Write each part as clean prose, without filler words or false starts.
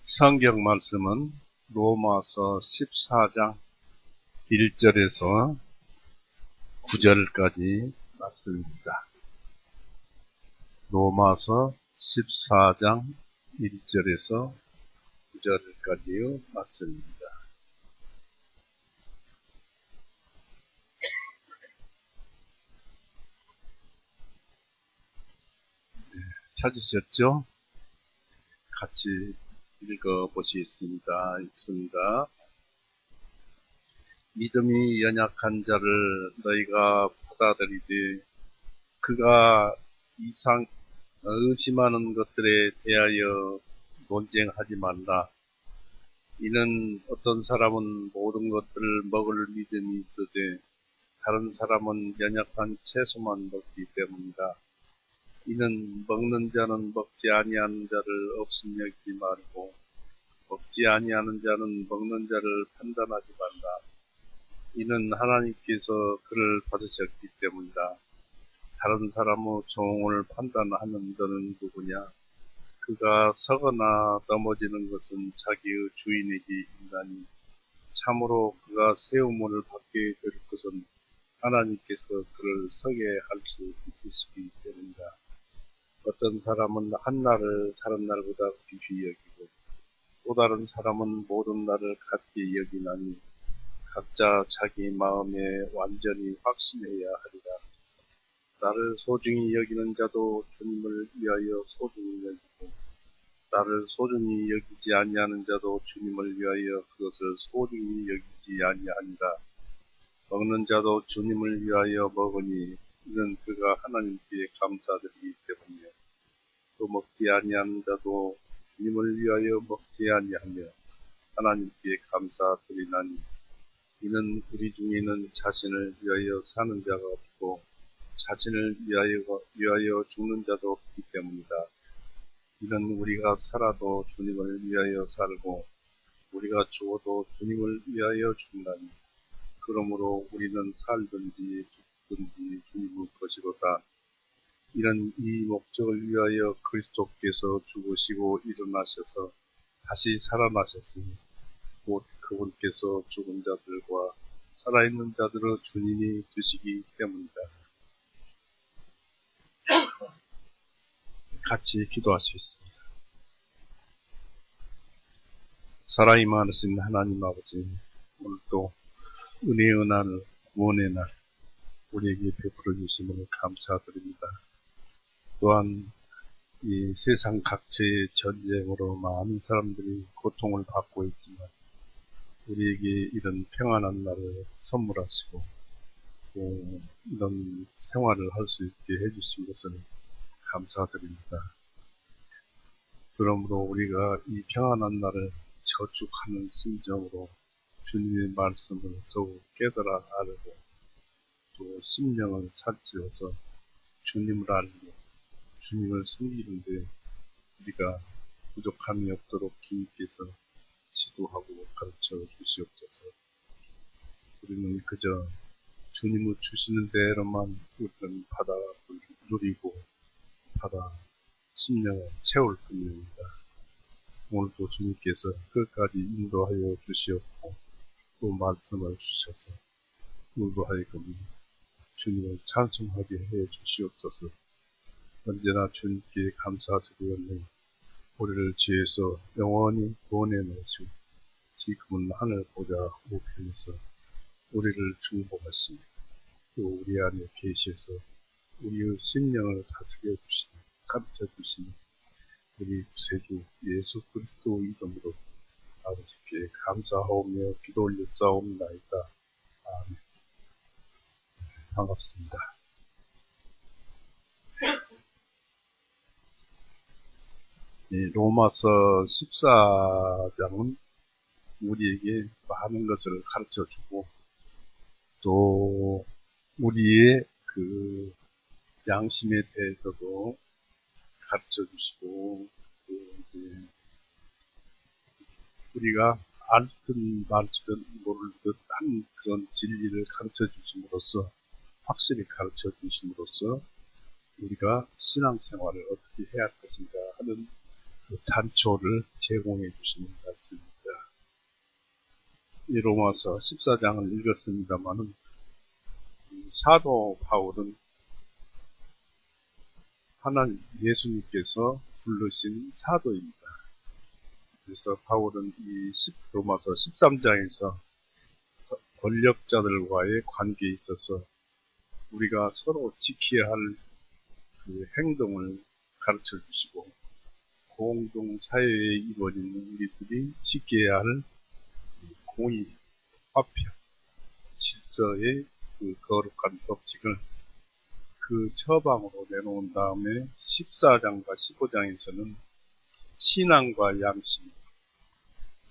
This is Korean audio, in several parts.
성경 말씀은 로마서 14장 1절에서 9절까지 말씀입니다. 로마서 14장 1절에서 9절까지의 말씀입니다. 찾으셨죠? 같이 읽어보시겠습니다. 읽습니다. 믿음이 연약한 자를 너희가 받아들이되 그가 의심하는 것들에 대하여 논쟁하지 말라. 이는 어떤 사람은 모든 것들을 먹을 믿음이 있으되 다른 사람은 연약한 채소만 먹기 때문이다. 이는 먹는 자는 먹지 아니하는 자를 없음 여기지 말고 먹지 아니하는 자는 먹는 자를 판단하지 말라. 이는 하나님께서 그를 받으셨기 때문이다. 다른 사람의 종을 판단하는 너는 누구냐? 그가 서거나 넘어지는 것은 자기의 주인에게 있나니 참으로 그가 세움을 받게 될 것은 하나님께서 그를 서게 할 수 있으시기 때문이다. 어떤 사람은 한 날을 다른 날보다 귀히 여기고 또 다른 사람은 모든 날을 같게 여기나니 각자 자기 마음에 완전히 확신해야 하리라. 나를 소중히 여기는 자도 주님을 위하여 소중히 여기고 나를 소중히 여기지 아니하는 자도 주님을 위하여 그것을 소중히 여기지 아니하니라. 먹는 자도 주님을 위하여 먹으니 이는 그가 하나님께 감사드리기 때문이요. 또 먹지 아니하는 자도 주님을 위하여 먹지 아니하며 하나님께 감사드리나니 이는 우리 중에는 자신을 위하여 사는 자가 없고 자신을 위하여 죽는 자도 없기 때문이다. 이는 우리가 살아도 주님을 위하여 살고 우리가 죽어도 주님을 위하여 죽나니 그러므로 우리는 살든지 죽든지 주님의 것이로다. 이는 이 목적을 위하여 그리스도께서 죽으시고 일어나셔서 다시 살아나셨으니 곧 그분께서 죽은 자들과 살아있는 자들의 주님이 되시기 때문이다. 같이 기도하시겠습니다. 살아있는 많으신 하나님 아버지, 오늘도 은혜의 날, 구원의 날 우리에게 베풀어 주심을 감사드립니다. 또한 이 세상 각지의 전쟁으로 많은 사람들이 고통을 받고 있지만 우리에게 이런 평안한 날을 선물하시고 또 이런 생활을 할 수 있게 해주신 것을 감사드립니다. 그러므로 우리가 이 평안한 날을 저축하는 심정으로 주님의 말씀을 더욱 깨달아 알고 또 심령을 살찌워서 주님을 알고 주님을 섬기는데 우리가 부족함이 없도록 주님께서 지도하고 가르쳐 주시옵소서. 우리는 그저 주님을 주시는 대로만 우리는 받아 누리고 받아 심령을 채울 뿐입니다. 오늘도 주님께서 끝까지 인도하여 주시옵고 또 말씀을 주셔서 우리로 하여금 주님을 찬송하게 해 주시옵소서. 언제나 주님께 감사드리오니 우리를 지에서 영원히 구원해 놓으시고 지금은 하늘 보좌 우편에서 우리를 중보하시며 또 우리 안에 계셔서 우리의 심령을 다스려 주시며 가르쳐 주시며 우리 구세주 예수 그리스도 이름으로 아버지께 감사하오며 기도 올렸사옵나이다. 아멘. 반갑습니다. 로마서 14장은 우리에게 많은 것을 가르쳐주고 또 우리의 그 양심에 대해서도 가르쳐주시고 이제 우리가 알듯 말든 모르듯 한 그런 진리를 가르쳐주심으로써 확실히 가르쳐주심으로써 우리가 신앙생활을 어떻게 해야 할 것인가 하는 그 단초를 제공해 주시는 말씀입니다. 이 로마서 14장을 읽었습니다마는 사도 바울은 하나님 예수님께서 부르신 사도입니다. 그래서 바울은 이 로마서 13장에서 권력자들과의 관계에 있어서 우리가 서로 지켜야 할 그 행동을 가르쳐 주시고 공동 사회에 이루어져 있는 우리들이 지켜야 할 공의, 화평, 질서의 그 거룩한 법칙을 그 처방으로 내놓은 다음에 14장과 15장에서는 신앙과 양심,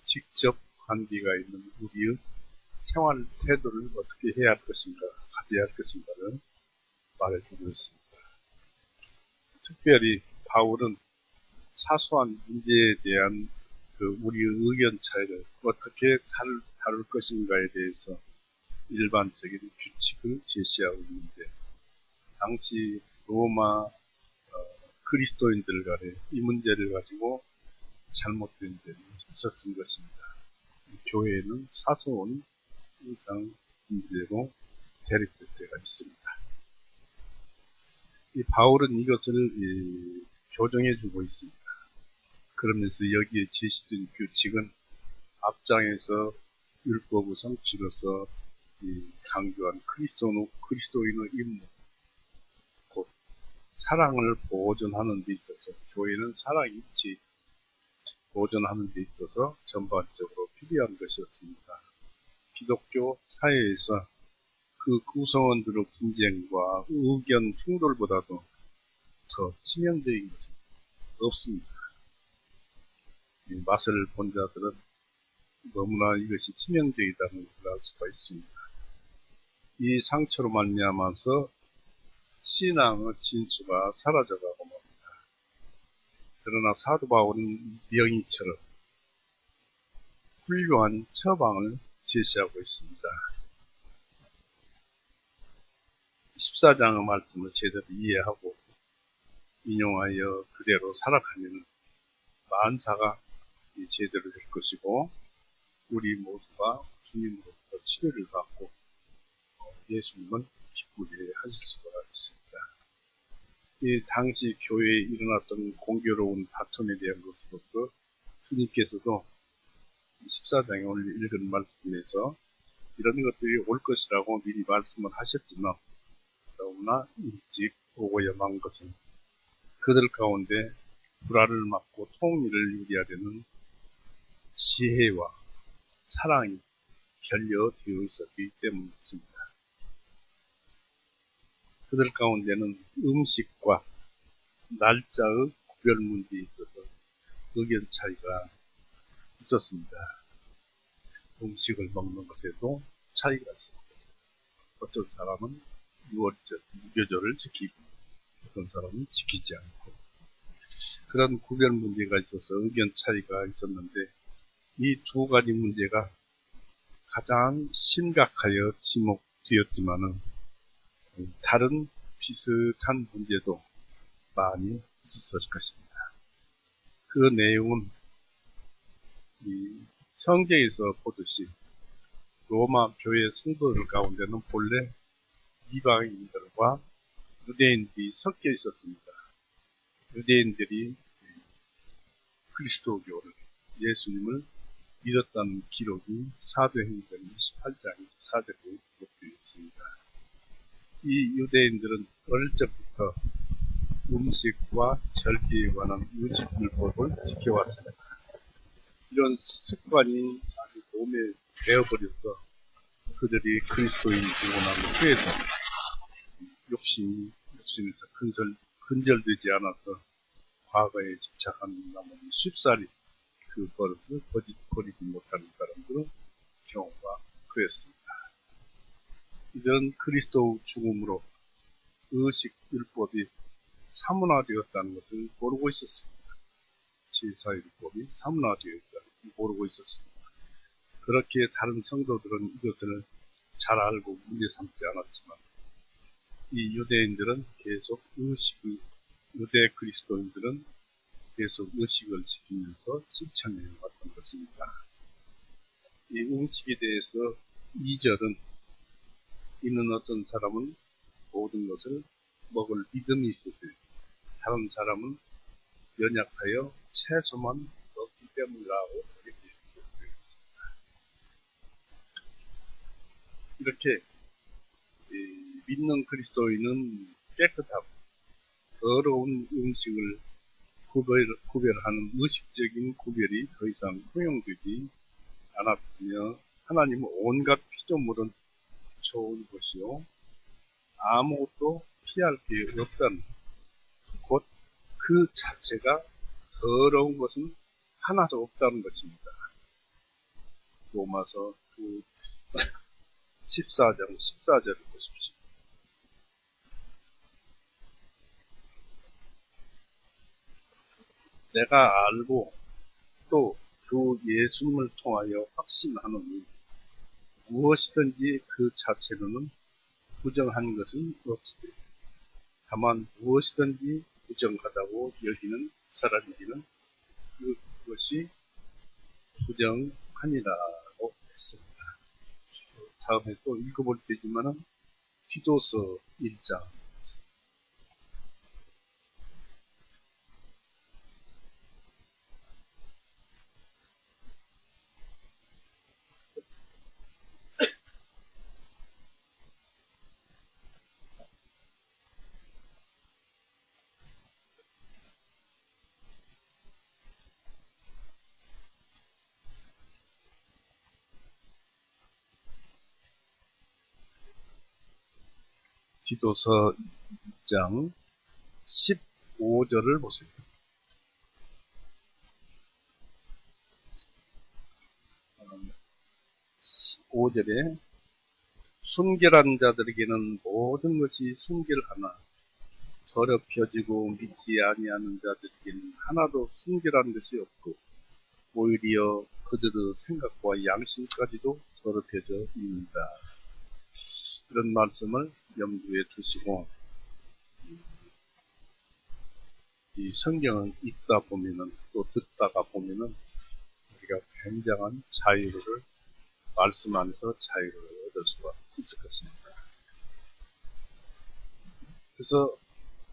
직접 관계가 있는 우리의 생활 태도를 어떻게 해야 할 것인가, 가져야 할 것인가를 말해주고 있습니다. 특별히 바울은 사소한 문제에 대한 그 우리의 의견 차이를 어떻게 다룰 것인가에 대해서 일반적인 규칙을 제시하고 있는데, 당시 로마 그리스도인들 간에 이 문제를 가지고 잘못된 점이 있었던 것입니다. 교회에는 사소한 일상 문제로 대립될 때가 있습니다. 이 바울은 이것을 교정해 주고 있습니다. 그러면서 여기에 제시된 규칙은 앞장에서 율법의 성취로서 강조한 그리스도인의 임무, 곧 사랑을 보존하는 데 있어서, 교회는 사랑 일치 보존하는 데 있어서 전반적으로 필요한 것이었습니다. 기독교 사회에서 그 구성원들의 분쟁과 의견 충돌보다도 더 치명적인 것은 없습니다. 맛을 본 자들은 너무나 이것이 치명적이다는 것을 알 수가 있습니다. 이 상처로 말미암아서 신앙의 진수가 사라져가고 맙니다. 그러나 사도 바울은 명의처럼 훌륭한 처방을 제시하고 있습니다. 14장의 말씀을 제대로 이해하고 인용하여 그대로 살아가면 만사가 제대로 될 것이고, 우리 모두가 주님으로부터 치료를 받고 예수님은 기쁘게 하실 수가 있습니다. 이 당시 교회에 일어났던 공교로운 다툼에 대한 것으로서 주님께서도 14장에 오늘 읽은 말씀에서 이런 것들이 올 것이라고 미리 말씀을 하셨지만, 너무나 일찍 오고야만 것은 그들 가운데 불화를 막고 통일을 유리하려는 지혜와 사랑이 결여되어 있었기 때문이었습니다. 그들 가운데는 음식과 날짜의 구별 문제에 있어서 의견 차이가 있었습니다. 음식을 먹는 것에도 차이가 있습니다. 어떤 사람은 유교절을 지키고 어떤 사람은 지키지 않고, 그런 구별 문제가 있어서 의견 차이가 있었는데, 이 두 가지 문제가 가장 심각하여 지목되었지만은 다른 비슷한 문제도 많이 있었을 것입니다. 그 내용은 이 성경에서 보듯이 로마 교회 성도들 가운데는 본래 이방인들과 유대인들이 섞여 있었습니다. 유대인들이 그리스도교를, 예수님을 믿었다는 기록이 사도행전 28장 4절에 기록되어 있습니다. 이 유대인들은 어릴 적부터 음식과 절기에 관한 의식율법을 지켜왔습니다. 이런 습관이 아주 몸에 배어버려서 그들이 그리스도인 되고 난 후에도 육신에서 근절되지 않아서 과거에 집착한 나머지 쉽사리 그 버릇을 버리지 못하는 사람들은 경우가 그랬습니다. 이들은 그리스도 죽음으로 의식율법이 사문화되었다는 것을 모르고 있었습니다. 제사율법이 사문화되었다는 것을 모르고 있었습니다. 그렇게 다른 성도들은 이것을 잘 알고 문제 삼지 않았지만, 이 유대인들은 계속 유대 그리스도인들은 계속 의식을 지키면서 실천해 왔던 것입니다. 이 음식에 대해서 2절은 이는 어떤 사람은 모든 것을 먹을 믿음이 있으되 다른 사람은 연약하여 채소만 먹기 때문이라고 얘기했습니다. 이렇게 믿는 그리스도인은 깨끗하고 더러운 음식을 구별하는 의식적인 구별이 더 이상 허용되지 않았으며 하나님은 온갖 피조물은 좋은 것이요 아무것도 피할 게 없다는 곧 그 자체가 더러운 것은 하나도 없다는 것입니다. 로마서 14장 14절을 보십시오. 내가 알고 또 주 예수님을 통하여 확신하노니 무엇이든지 그 자체로는 부정한 것은 없으되 다만 무엇이든지 부정하다고 여기는 사람에게는 그것이 부정하니라고 했습니다. 다음에 또 읽어볼 테지만은 디도서 1장 디도서 2장 15절을 보세요. 15절에 순결한 자들에게는 모든 것이 순결하나 더럽혀지고 믿지 아니하는 자들에게는 하나도 순결한 것이 없고 오히려 그들의 생각과 양심까지도 더럽혀져 있는다. 이런 말씀을 염두에 두시고 이 성경을 읽다 보면은 또 듣다가 보면은 우리가 굉장한 자유를 말씀 안에서 자유를 얻을 수가 있을 것입니다. 그래서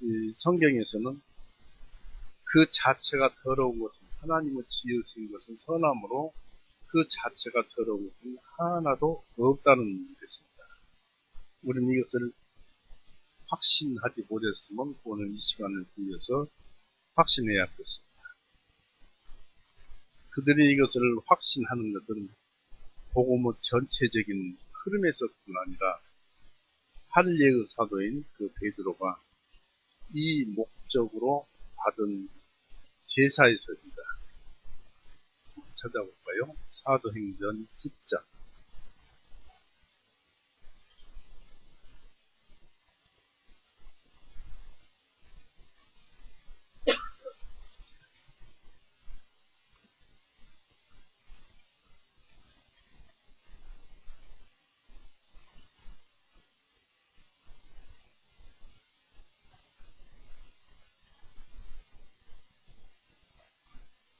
이 성경에서는 그 자체가 더러운 것은 하나님을 지으신 것은 선함으로 그 자체가 더러운 것은 하나도 없다는 것입니다. 우리는 이것을 확신하지 못했으면 오늘 이 시간을 빌려서 확신해야 할 것입니다. 그들이 이것을 확신하는 것은 복음의 전체적인 흐름에서뿐 아니라 할례의 사도인 그 베드로가 이 목적으로 받은 제사에서입니다. 찾아볼까요? 사도행전 10장.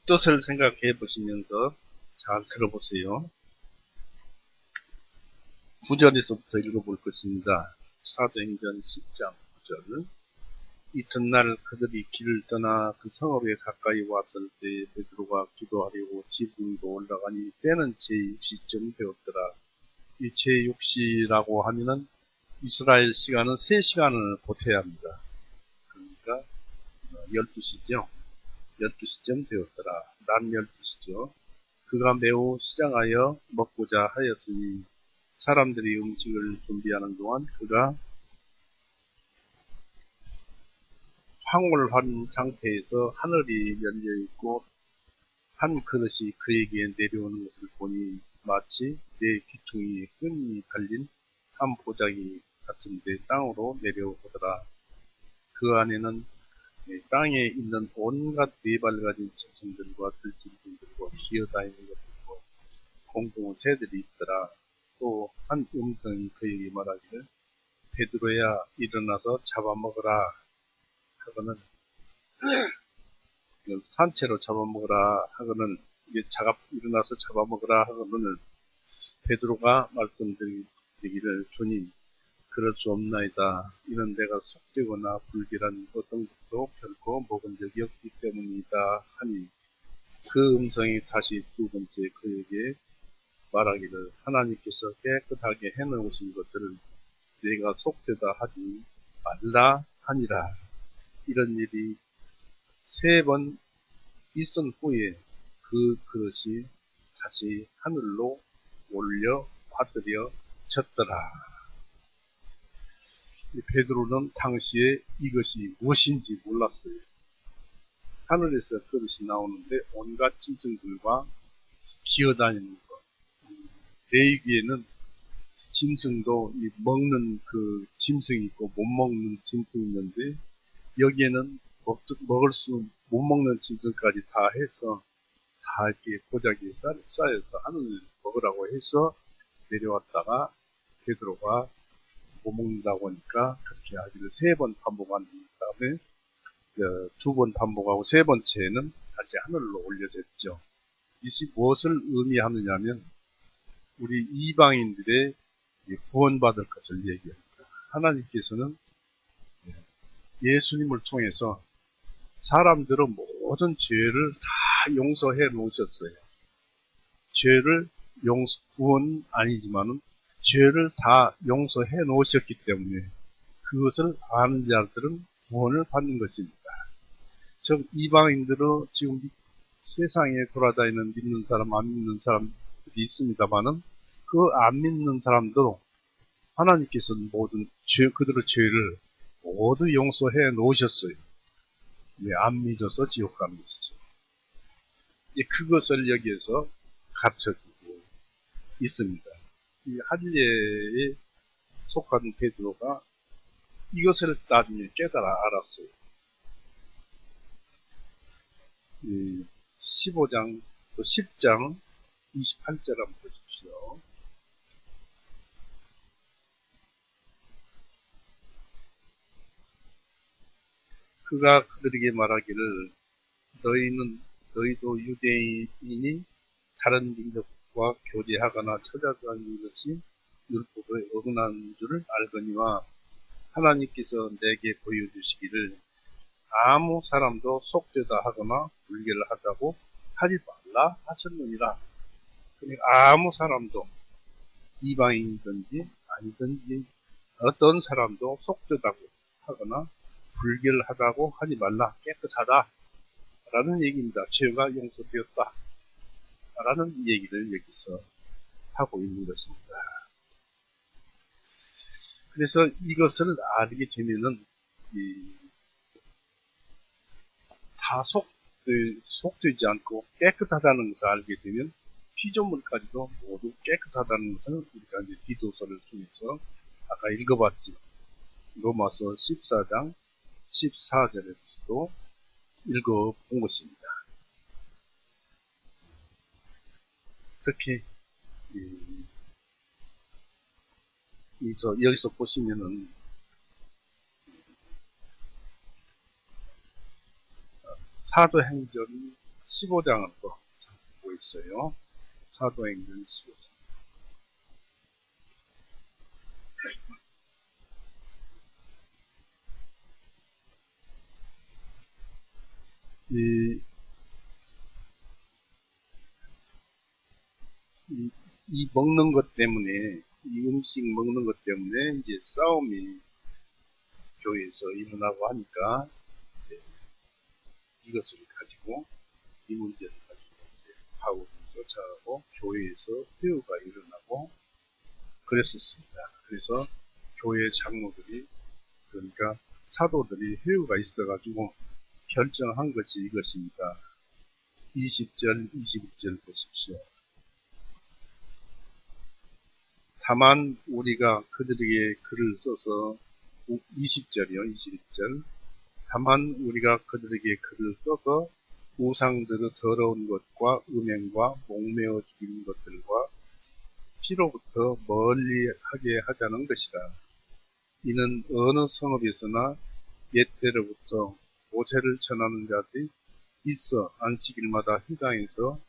뜻을 생각해 보시면서 잘 들어보세요. 9절에서부터 읽어볼 것입니다. 사도행전 10장 9절. 이튿날 그들이 길을 떠나 그 성읍에 가까이 왔을 때 베드로가 기도하려고 지붕으로 올라가니 때는 제6시쯤 되었더라. 이 제6시라고 하면은 이스라엘 시간은 3시간을 보태야 합니다. 그러니까 12시죠. 12시쯤 되었더라. 낮 12시죠. 그가 매우 시장하여 먹고자 하였으니 사람들이 음식을 준비하는 동안 그가 황홀한 상태에서 하늘이 열려있고 한 그릇이 그에게 내려오는 것을 보니 마치 내 귀퉁이에 끈이 달린 한 보자기 같은데 땅으로 내려오더라. 그 안에는 땅에 있는 온갖 네발 가진 짐승들과 들짐승들과 기어다니는 것들과 공중의 새들이 있더라. 또 한 음성이 그에게 말하기를 베드로야 일어나서 잡아먹으라 하고는 산채로 잡아먹으라 하고는 이게 일어나서 잡아먹으라 하고는 베드로가 말씀드리기를 주님 그럴 수 없나이다. 이런 데가 속되거나 불길한 어떤 것도 결코 먹은 적이 없기 때문이다 하니 그 음성이 다시 두 번째 그에게 말하기를 하나님께서 깨끗하게 해놓으신 것을 내가 속되다 하지 말라 하니라. 이런 일이 세 번 있은 후에 그 그릇이 다시 하늘로 올려 받들여졌더라. 베드로는 당시에 이것이 무엇인지 몰랐어요. 하늘에서 그릇이 나오는데 온갖 짐승들과 기어다니는 것. 레위기에는 짐승도 먹는 그 짐승이 있고 못 먹는 짐승이 있는데 여기에는 못 먹는 짐승까지 다 해서 다 이렇게 고작이 쌓여서 하늘을 먹으라고 해서 내려왔다가 베드로가 못 먹는다고 하니까 그렇게 하기를 세 번 반복한 다음에 두 번 반복하고 세 번째는 다시 하늘로 올려졌죠. 이것이 무엇을 의미하느냐면 우리 이방인들의 구원받을 것을 얘기합니다. 하나님께서는 예수님을 통해서 사람들의 모든 죄를 다 용서해 놓으셨어요. 죄를 구원 아니지만은 죄를 다 용서해 놓으셨기 때문에 그것을 아는 자들은 구원을 받는 것입니다. 즉 이방인들은 지금 세상에 돌아다니는 믿는 사람, 안 믿는 사람들이 있습니다만은 그 안 믿는 사람도 하나님께서는 모든 그들의 죄를 모두 용서해 놓으셨어요. 안 믿어서 지옥 가는 것이죠. 그것을 여기에서 가르쳐주고 있습니다. 이 할례에 속한 베드로가 이것을 나중에 깨달아 알았어요. 15장, 또 10장 28절 한번 보십시오. 그가 그들에게 말하기를 너희도 유대인이 다른 민족과 교제하거나 찾아가는 것이 율법에 어긋나는 줄을 알거니와 하나님께서 내게 보여주시기를 아무 사람도 속되다 하거나 불결을 하다고 하지 말라 하셨느니라. 그러니까 아무 사람도 이방인이든지 아니든지 어떤 사람도 속되다고 하거나 불결하다고 하지 말라. 깨끗하다 라는 얘기입니다. 죄가 용서되었다 라는 얘기를 여기서 하고 있는 것입니다. 그래서 이것을 알게 되면은 다 속되지 않고 깨끗하다는 것을 알게 되면 피조물까지도 모두 깨끗하다는 것을 우리가 이제 디도서를 통해서 아까 읽어봤지. 로마서 14장 14절에서도 읽어본 것입니다. 특히 여기서 보시면은 사도행전 15장을 또 보고 있어요. 사도행전 15장. 이 먹는 것 때문에, 이 음식 먹는 것 때문에 이제 싸움이 교회에서 일어나고 하니까 이것을 가지고 이 문제를 가지고 바울을 쫓아가고 교회에서 회유가 일어나고 그랬었습니다. 그래서 교회 장로들이 그러니까 사도들이 회유가 있어가지고 결정한 것이 이것입니다. 20절, 21절 보십시오. 다만 우리가 그들에게 글을 써서 20절이요, 21절. 다만 우리가 그들에게 글을 써서 우상들의 더러운 것과 음행과 목매어 죽이는 것들과 피로부터 멀리하게 하자는 것이라. 이는 어느 성읍에서나 옛때로부터 모세를 전하는 자들이 있어 안식일마다 회당에서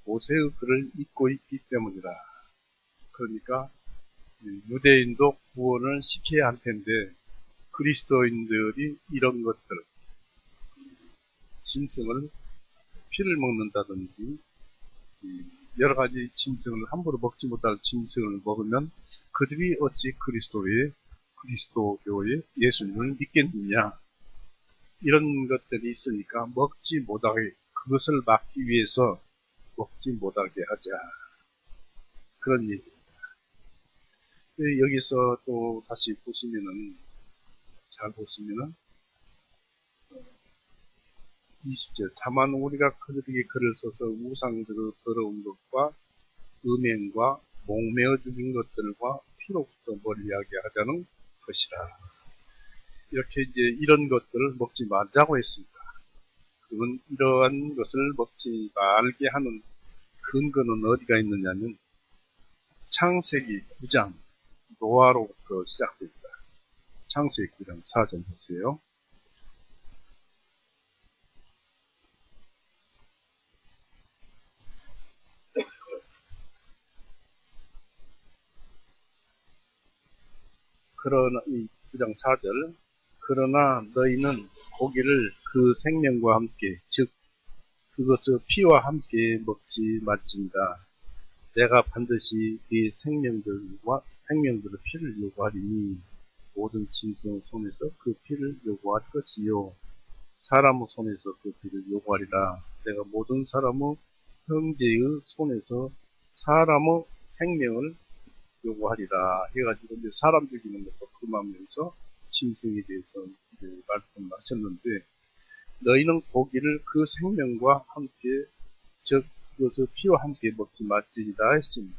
모세의 글을 읽고 있기 때문이라. 그러니까 유대인도 구원을 시켜야 할 텐데 그리스도인들이 이런 것들, 짐승을 피를 먹는다든지 여러 가지 짐승을 함부로 먹지 못할 짐승을 먹으면 그들이 어찌 그리스도교의 예수님을 믿겠느냐, 이런 것들이 있으니까 먹지 못하게, 그것을 막기 위해서 먹지 못하게 하자, 그런 얘기입니다. 여기서 또 다시 보시면은, 잘 보시면은 20절, 다만 우리가 그들에게 글을 써서 우상들의 더러운 것과 음행과 목매어 죽인 것들과 피로부터 멀리하게 하자는 것이라. 이렇게 이제 이런 것들을 먹지 말자고 했습니다. 그건 이러한 것을 먹지 말게 하는 근거는 어디가 있느냐면 창세기 9장 노아로부터 시작됩니다. 창세기 9장 4절 보세요. 그러나 이 9장 4절, 그러나 너희는 고기를 그 생명과 함께, 즉 그것의 피와 함께 먹지 말지니라. 내가 반드시 네 생명들의 피를 요구하리니 모든 짐승의 손에서 그 피를 요구할 것이요 사람의 손에서 그 피를 요구하리라. 내가 모든 사람의 형제의 손에서 사람의 생명을 요구하리라 해가지고 이제 사람 죽이는 것도 금하면서 짐승에 대해서 이제 말씀하셨는데, 너희는 고기를 그 생명과 함께, 즉 그것을 피와 함께 먹지 말지니라 했습니다.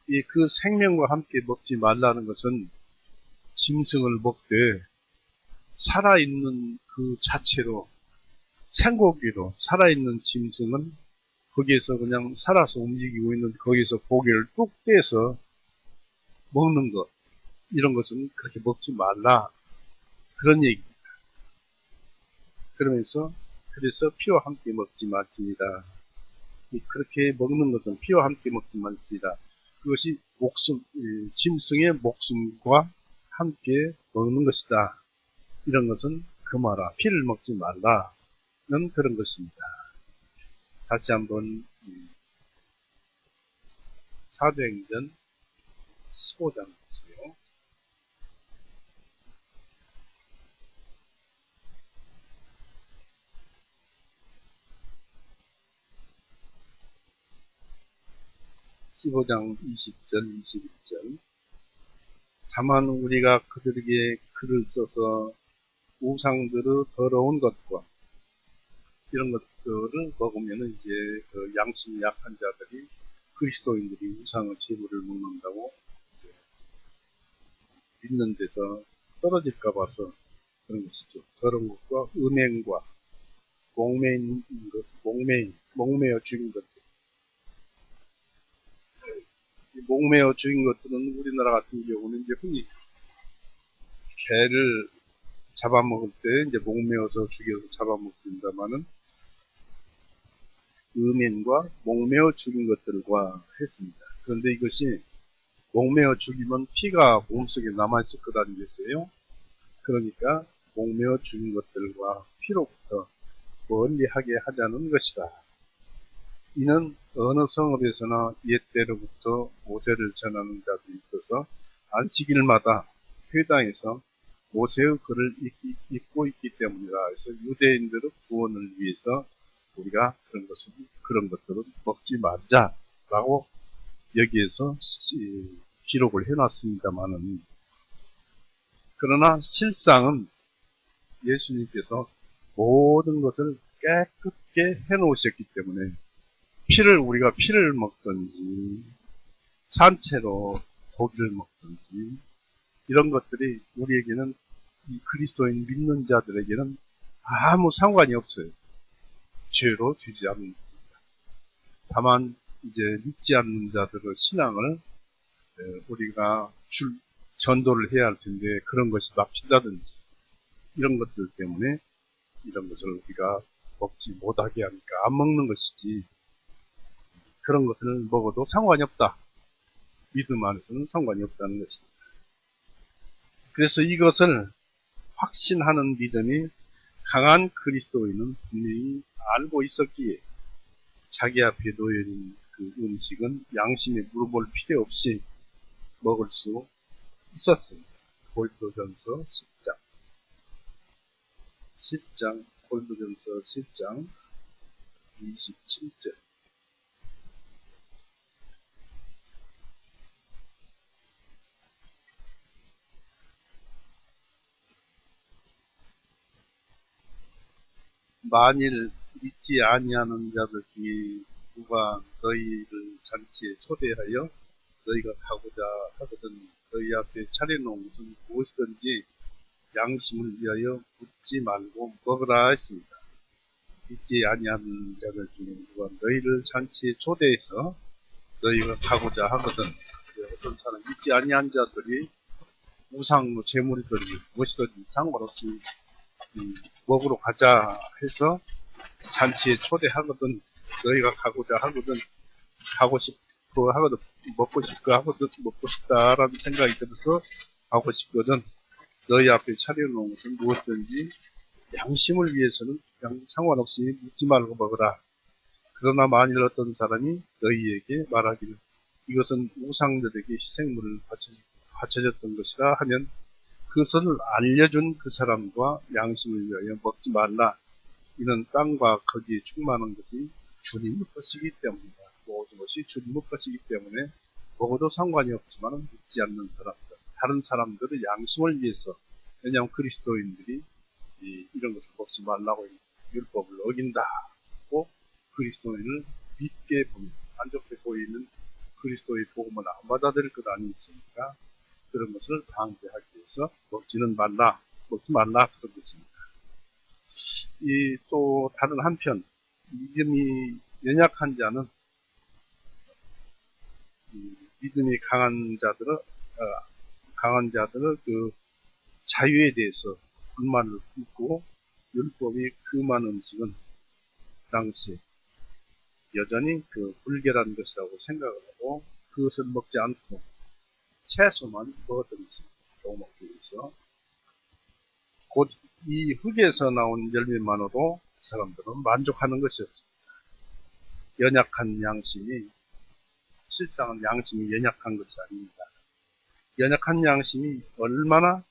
이 그 생명과 함께 먹지 말라는 것은 짐승을 먹되 살아있는 그 자체로, 생고기로 살아있는 짐승은 거기에서 그냥 살아서 움직이고 있는 거기에서 고기를 뚝 떼서 먹는 것, 이런 것은 그렇게 먹지 말라, 그런 얘기입니다. 그러면서 그래서 피와 함께 먹지 말지니라. 그렇게 먹는 것은 피와 함께 먹지 말지니라. 그것이 짐승의 목숨과 함께 먹는 것이다. 이런 것은 금하라, 피를 먹지 말라는 그런 것입니다. 다시 한번 사도행전 15장 보세요. (15장) 20절 21절, 다만 우리가 그들에게 글을 써서 우상들의 더러운 것과 이런 것들을 먹으면 이제 그 양심이 약한 자들이, 그리스도인들이 우상의 제물을 먹는다고 믿는 데서 떨어질까 봐서 그런 것이죠. 더러운 것과 음행과 목매어 죽인 것들. 목매어 죽인 것들은 우리나라 같은 경우는 이제 흔히 개를 잡아먹을 때 이제 목매어서 죽여서 잡아먹습니다만은, 음행과 목매어 죽인 것들과 했습니다. 그런데 이것이 목매어 죽이면 피가 몸속에 남아있을 것 아니겠어요? 그러니까 목매어 죽인 것들과 피로부터 멀리하게 하자는 것이다. 이는 어느 성읍에서나 옛때로부터 모세를 전하는 자들이 있어서 안식일마다 회당에서 모세의 글을 읽고 있기 때문이라. 그래서 유대인들의 구원을 위해서 우리가 그런 것들은 먹지 말자라고 여기에서 기록을 해놨습니다만은, 그러나 실상은 예수님께서 모든 것을 깨끗게 해놓으셨기 때문에 우리가 피를 먹든지 산채로 고기를 먹든지 이런 것들이 우리에게는, 이 그리스도인 믿는 자들에게는 아무 상관이 없어요. 죄로 되지 않습니다. 다만 이제 믿지 않는 자들의 신앙을 우리가 전도를 해야 할 텐데 그런 것이 막힌다든지 이런 것들 때문에 이런 것을 우리가 먹지 못하게 하니까 안 먹는 것이지, 그런 것을 먹어도 상관이 없다. 믿음 안에서는 상관이 없다는 것입니다. 그래서 이것을 확신하는 믿음이 강한 그리스도인은 분명히 알고 있었기에 자기 앞에 놓여있는 그 음식은 양심에 물어볼 필요 없이 먹을 수 있었습니다. 고린도전서 10장, 고린도전서 10장 27절. 만일 믿지 아니하는 자들 중에 누가 너희를 잔치에 초대하여 너희가 가고자 하거든 너희 앞에 차려놓은 것은 무엇이든지 양심을 위하여 묻지 말고 먹으라 했습니다. 믿지 아니하는 자들 중에 누가 너희를 잔치에 초대해서 너희가 가고자 하거든, 어떤 사람 믿지 아니한 자들이 우상 제물이든 무엇이든지 상관없이 먹으러 가자 해서 잔치에 초대하거든, 너희가 가고자 하거든, 가고 싶고 하거든, 먹고 싶고 하거든, 먹고 싶다라는 생각이 들어서 가고 싶거든, 너희 앞에 차려놓은 것은 무엇든지 양심을 위해서는 그냥 상관없이 묻지 말고 먹으라. 그러나 만일 어떤 사람이 너희에게 말하기를 이것은 우상들에게 희생물을 바쳐졌던 것이라 하면 그것을 알려준 그 사람과 양심을 위하여 먹지 말라. 이는 땅과 거기에 충만한 것이 주님의 것이기 때문이다. 모든 것이 주님의 것이기 때문에 먹어도 상관이 없지만 믿지 않는 사람들, 다른 사람들의 양심을 위해서, 왜냐하면 그리스도인들이 이런 것을 먹지 말라고 율법을 어긴다고 그리스도인을 믿게 보면 안 좋게 보이는 그리스도의 복음을 안 받아들일 것 아니겠습니까? 그런 것을 방지하기 위해서 먹지 말라 그런 것입니다. 또 다른 한편 믿음이 연약한 자는 믿음이 강한 자들은 그 자유에 대해서 불만을 품고 율법이 금한 음식은 그 당시 여전히 그 불결한 것이라고 생각을 하고 그것을 먹지 않고 채소만 먹었던 것입니다. 먹기 위해서. 곧 이 흙에서 나온 열매만으로도 그 사람들은 만족하는 것이었습니다. 연약한 양심이, 실상은 양심이 연약한 것이 아닙니다. 연약한 양심이 얼마나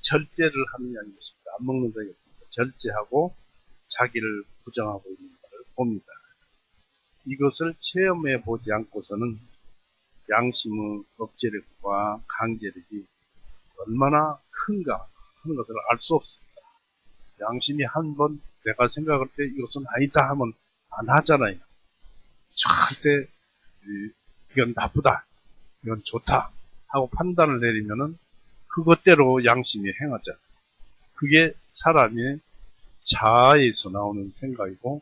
절제를 하느냐는 것입니다. 안 먹는 자였습니다. 절제하고 자기를 부정하고 있는 것을 봅니다. 이것을 체험해 보지 않고서는 양심의 억제력과 강제력이 얼마나 큰가 하는 것을 알 수 없습니다. 양심이 한번 내가 생각할 때 이것은 아니다 하면 안 하잖아요. 절대 이건 나쁘다, 이건 좋다 하고 판단을 내리면은 그것대로 양심이 행하잖아요. 그게 사람의 자아에서 나오는 생각이고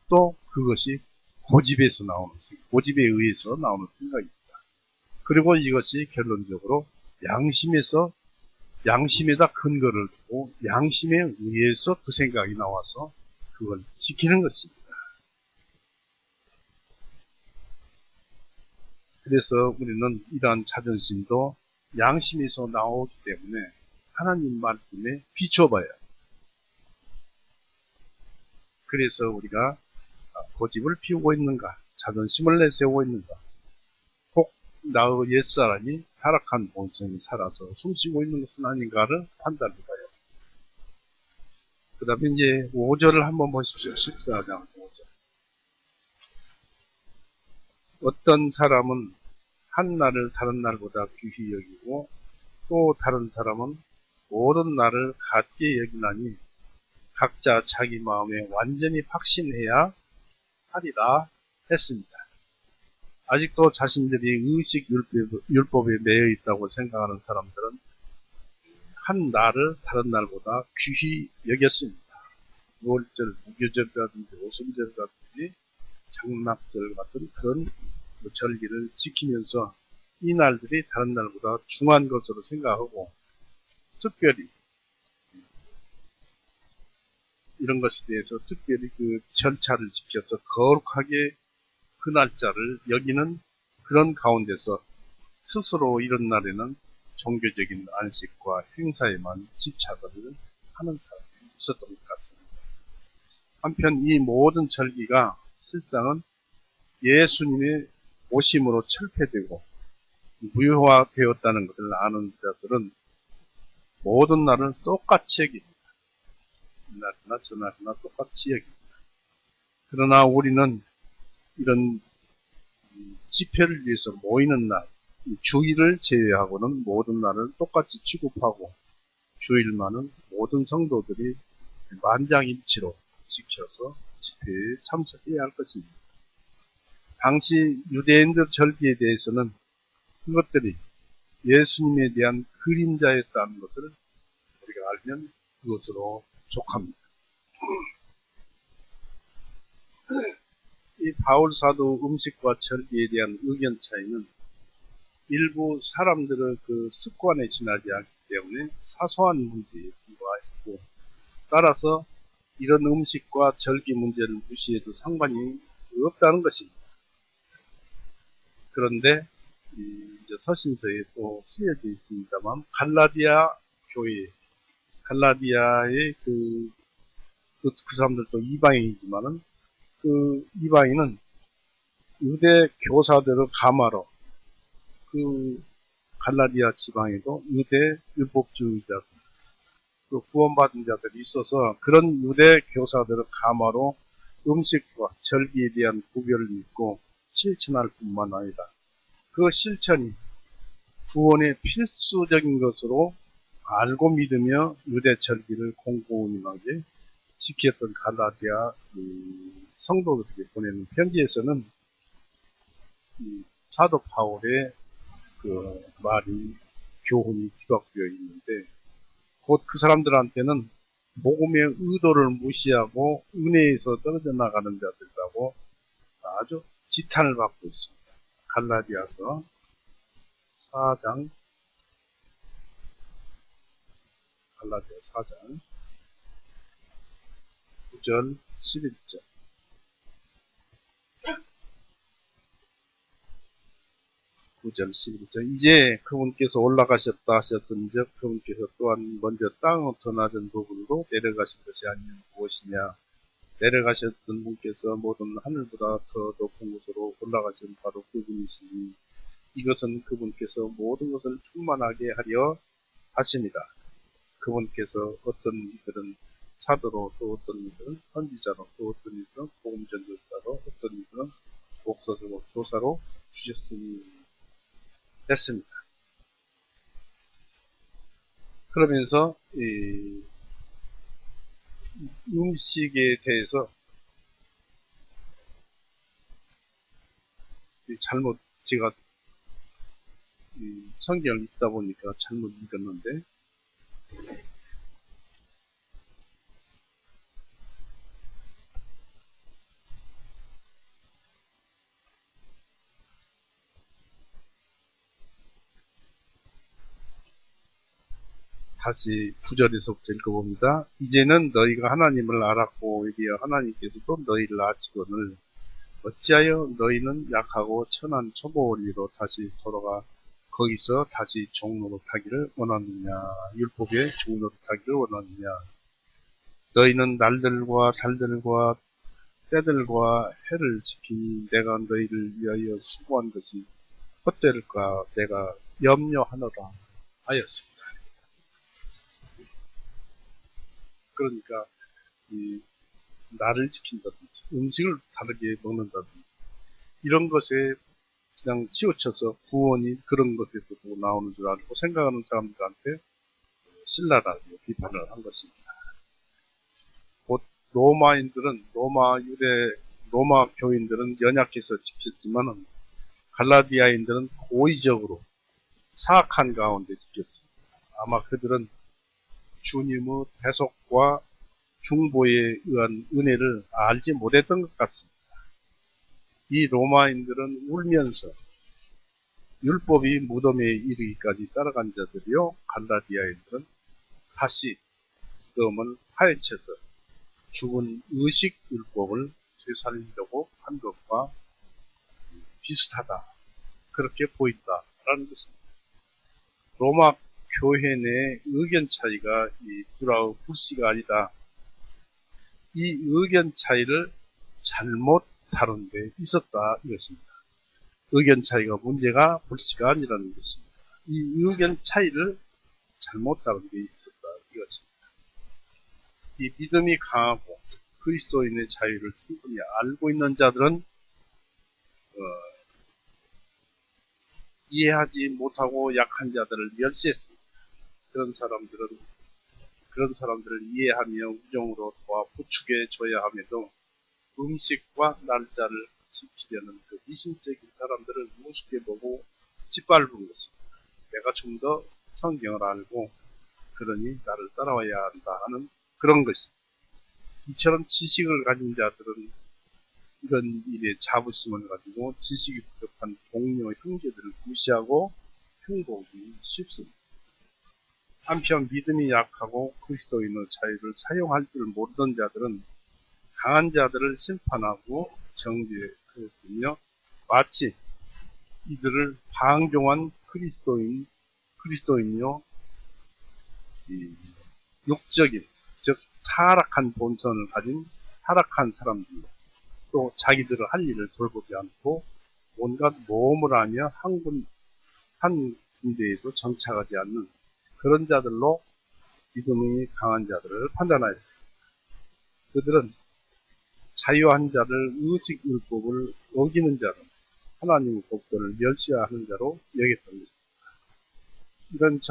또 그것이 고집에서 나오는 생각, 고집에 의해서 나오는 생각입니다. 그리고 이것이 결론적으로 양심에다 근거를 두고 양심에 의해서 그 생각이 나와서 그걸 지키는 것입니다. 그래서 우리는 이러한 자존심도 양심에서 나오기 때문에 하나님 말씀에 비춰봐요. 그래서 우리가 고집을 피우고 있는가, 자존심을 내세우고 있는가, 꼭 나의 옛사람이 타락한 본성이 살아서 숨쉬고 있는 것은 아닌가를 판단해봐요. 그 다음에 이제 5절을 한번 보십시오. 14장 5절. 어떤 사람은 한 날을 다른 날보다 귀히 여기고 또 다른 사람은 모든 날을 같게 여기나니 각자 자기 마음에 완전히 확신해야 하리라 했습니다. 아직도 자신들이 의식 율법에 매여 있다고 생각하는 사람들은 한 날을 다른 날보다 귀히 여겼습니다. 6월절, 무교절이라든지 오순절이라든지 장막절 같은 그런 절기를 지키면서 이 날들이 다른 날보다 중요한 것으로 생각하고 특별히 이런 것에 대해서 특별히 그 절차를 지켜서 거룩하게 그 날짜를 여기는 그런 가운데서 스스로 이런 날에는 종교적인 안식과 행사에만 집착을 하는 사람이 있었던 것 같습니다. 한편 이 모든 절기가 실상은 예수님의 오심으로 철폐되고 무효화되었다는 것을 아는 자들은 모든 날을 똑같이 여깁니다. 이날이나 저날이나 똑같이 여깁니다. 그러나 우리는 이런 집회를 위해서 모이는 날, 주일을 제외하고는 모든 날을 똑같이 취급하고 주일만은 모든 성도들이 만장일치로 지켜서 집회에 참석해야 할 것입니다. 당시 유대인들 절기에 대해서는 그것들이 예수님에 대한 그림자였다는 것을 우리가 알면 그것으로 족합니다. 이 바울 사도 음식과 절기에 대한 의견 차이는 일부 사람들의 그 습관에 지나지 않기 때문에 사소한 문제에 불과했고, 따라서 이런 음식과 절기 문제를 무시해도 상관이 없다는 것입니다. 그런데 이제 서신서에 또 쓰여져 있습니다만 갈라디아 교회, 갈라디아의 그 사람들도 이방인이지만은 그 이방인은 유대 교사들을 감화로 그 갈라디아 지방에도 유대 율법주의자들, 그 구원받은 자들이 있어서 그런 유대 교사들을 감화로 음식과 절기에 대한 구별을 믿고 실천할 뿐만 아니라 그 실천이 구원의 필수적인 것으로 알고 믿으며 유대 절기를 공공운영하게 지켰던 갈라디아 성도들에게 보내는 편지에서는 사도 바울의 그 말이 교훈이 기록되어 있는데, 곧 그 사람들한테는 복음의 의도를 무시하고 은혜에서 떨어져 나가는 자들이라고 아주 지탄을 받고 있습니다. 갈라디아서 4장, 갈라디아 4장 9절 11절. 9절 11절. 이제 그분께서 올라가셨다 하셨던즉 그분께서 또한 먼저 땅의 더 낮은 부분으로 내려가신 것이 아니면 무엇이냐. 내려가셨던 분께서 모든 하늘보다 더 높은 곳으로 올라가신 바로 그분이시니 이것은 그분께서 모든 것을 충만하게 하려 하십니다. 그분께서 어떤 이들은 사도로, 또 어떤 이들은 선지자로, 또 어떤 이들은 복음 전도자로, 어떤 이들은 목사로, 교사로 주셨으니 했습니다. 그러면서 이 음식에 대해서 잘못 제가 성경을 읽다 보니까 잘못 읽었는데, 다시 9절에서부터 읽어봅니다. 이제는 너희가 하나님을 알았고 이리여 하나님께서도 너희를 아시거늘 어찌하여 너희는 약하고 천한 초보원리로 다시 돌아가 거기서 다시 종로로 타기를 원하느냐. 율법의 종로로 타기를 원하느냐. 너희는 날들과 달들과 때들과 해를 지키니 내가 너희를 위하여 수고한 것이 헛될까 내가 염려하노라 하였습니다. 그러니까 이 날을 지킨다든지 음식을 다르게 먹는다든지 이런 것에 그냥 치우쳐서 구원이 그런 것에서도 나오는 줄 알고 생각하는 사람들한테 신랄하게 비판을 한 것입니다. 곧 로마인들은 로마 교인들은 연약해서 지켰지만은 갈라디아인들은 고의적으로 사악한 가운데 지켰습니다. 아마 그들은 주님의 대속과 중보에 의한 은혜를 알지 못했던 것 같습니다. 이 로마인들은 울면서 율법이 무덤에 이르기까지 따라간 자들이요, 갈라디아인들은 다시 무덤을 파헤쳐서 죽은 의식율법을 되살리려고 한 것과 비슷하다. 그렇게 보인다라는 것입니다. 로마 교회 내 의견 차이가 이 불화의 불씨가 아니다. 이 의견 차이를 잘못 다룬 데 있었다 이것입니다. 의견 차이가 문제가 불씨가 아니라는 것입니다. 이 의견 차이를 잘못 다룬 데 있었다 이것입니다. 이 믿음이 강하고 그리스도인의 자유를 충분히 알고 있는 자들은 이해하지 못하고 약한 자들을 멸시했습니다. 그런 사람들을 이해하며 우정으로 도와 부축해 줘야 함에도 음식과 날짜를 지키려는 그 미신적인 사람들을 우습게 보고 짓밟은 것입니다. 내가 좀 더 성경을 알고 그러니 나를 따라와야 한다 하는 그런 것입니다. 이처럼 지식을 가진 자들은 이런 일에 자부심을 가지고 지식이 부족한 동료 형제들을 무시하고 흉보기 쉽습니다. 한편 믿음이 약하고 그리스도인의 자유를 사용할 줄 모르는 자들은 강한 자들을 심판하고 정죄했으며 마치 이들을 방종한 그리스도인요 육적인 즉 타락한 본성을 가진 타락한 사람들로 또 자기들을 할 일을 돌보지 않고 온갖 모험을 하며 한 군대에도 정착하지 않는 그런 자들로 믿음이 강한 자들을 판단하였습니다. 그들은 자유한 자를 의식율법을 어기는 자로 하나님의 법도를 멸시하는 자로 여겼던 것입니다. 이런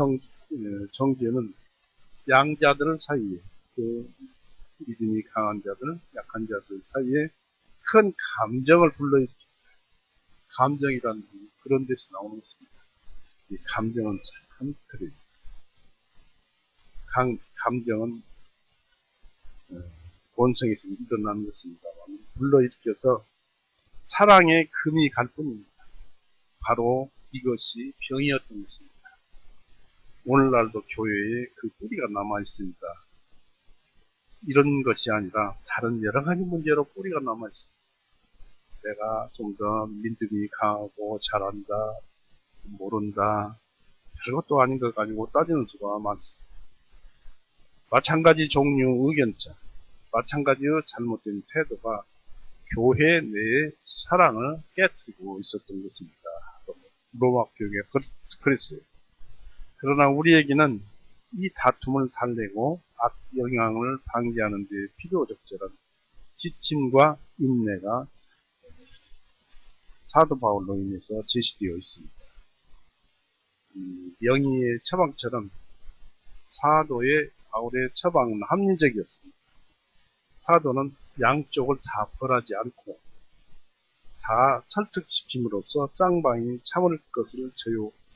정죄는 양자들 사이에 그 믿음이 강한 자들, 약한 자들 사이에 큰 감정을 불러일으킵니다. 감정이란 그런 데서 나오는 것입니다. 이 감정은 참 그래요. 감정은 본성에서 일어나는 것입니다만 불러일으켜서 사랑의 금이 갈 뿐입니다. 바로 이것이 병이었던 것입니다. 오늘날도 교회에 그 뿌리가 남아있습니다. 이런 것이 아니라 다른 여러 가지 문제로 뿌리가 남아있습니다. 내가 좀 더 믿음이 강하고 잘한다, 모른다, 별것도 아닌 것 가지고 따지는 수가 많습니다. 마찬가지 종류 의견자, 마찬가지의 잘못된 태도가 교회 내의 사랑을 깨뜨리고 있었던 것입니다. 로마 교회가 그랬어요. 그러나 우리에게는 이 다툼을 달래고 악영향을 방지하는 데 필요적절한 지침과 인내가 사도 바울로 인해서 제시되어 있습니다. 영의의 처방처럼 사도의 바울의 처방은 합리적이었습니다. 사도는 양쪽을 다 벌하지 않고 다 설득시킴으로써 쌍방이 참을 것을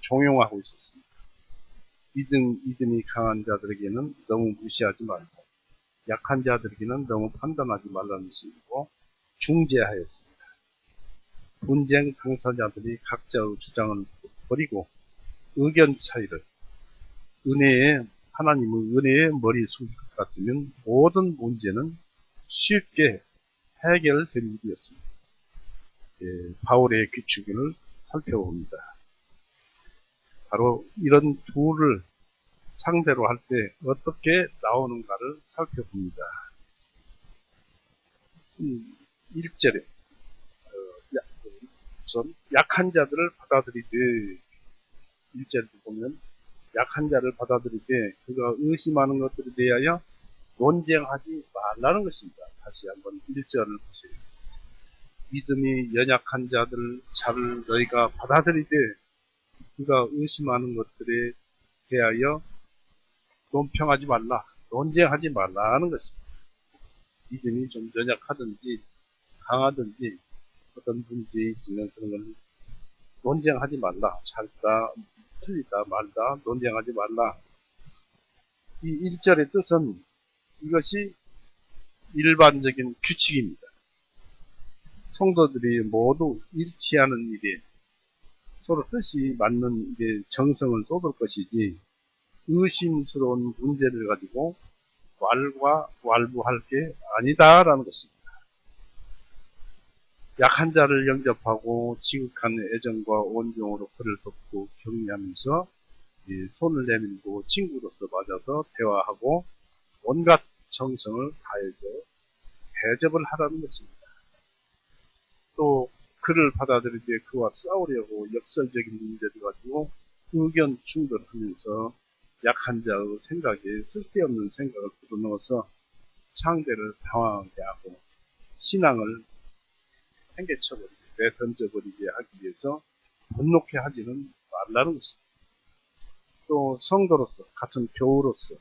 종용하고 있었습니다. 믿음이 강한 자들에게는 너무 무시하지 말고 약한 자들에게는 너무 판단하지 말라는 식으로 중재하였습니다. 분쟁 당사자들이 각자의 주장을 버리고 의견 차이를 하나님의 은혜의 머리에 숙일 것 같으면 모든 문제는 쉽게 해결될 일이었습니다. 바울의 규칙을 살펴봅니다. 바로 이런 둘을 상대로 할 때 어떻게 나오는가를 살펴봅니다. 1절에 우선 약한 자들을 받아들이되 1절에 보면 약한 자를 받아들이되 그가 의심하는 것들에 대하여 논쟁하지 말라는 것입니다. 다시 한번 1절을 보세요. 믿음이 연약한 자를 너희가 받아들이되 그가 의심하는 것들에 대하여 논평하지 말라, 논쟁하지 말라는 것입니다. 믿음이 좀 연약하든지 강하든지 어떤 문제에 있으면 그런 걸 논쟁하지 말라, 잘다, 틀리다, 말다, 논쟁하지 말라. 이 1절의 뜻은 이것이 일반적인 규칙입니다. 성도들이 모두 일치하는 일에 서로 뜻이 맞는 일에 정성을 쏟을 것이지 의심스러운 문제를 가지고 왈부할 게 아니다라는 것입니다. 약한 자를 영접하고 지극한 애정과 온정으로 그를 돕고 격려하면서 손을 내밀고 친구로서 맞아서 대화하고 온갖 정성을 다해서 대접을 하라는 것입니다. 또 그를 받아들일 때 그와 싸우려고 역설적인 문제를 가지고 의견 충돌하면서 약한 자의 생각에 쓸데없는 생각을 불어넣어서 상대를 당황하게 하고 신앙을 행개쳐버리게 내던져버리게 하기 위해서 분노케 하지는 말라는 것입니다. 또 성도로서 같은 교우로서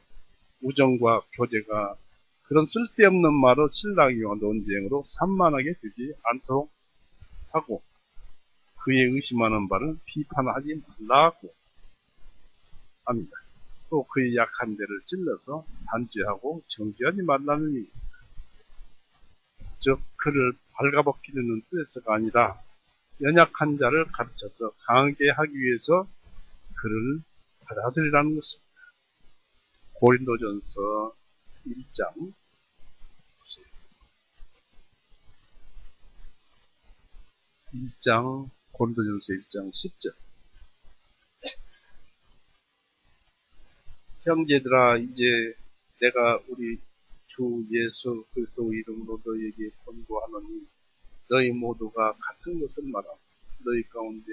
우정과 교제가 그런 쓸데없는 말을 신랑이와 논쟁으로 산만하게 되지 않도록 하고 그의 의심하는 바를 비판하지 말라고 합니다. 또 그의 약한 데를 찔러서 단죄하고 정죄하지 말라는 이, 즉 그를 발가벗기려는 뜻에서가 아니라 연약한 자를 가르쳐서 강하게 하기 위해서 그를 받아들이라는 것입니다. 고린도전서 1장 고린도전서 1장 10절 형제들아 이제 내가 우리 주 예수 그리스도 이름으로 너희에게 권고하노니 너희 모두가 같은 것을 말하고 너희 가운데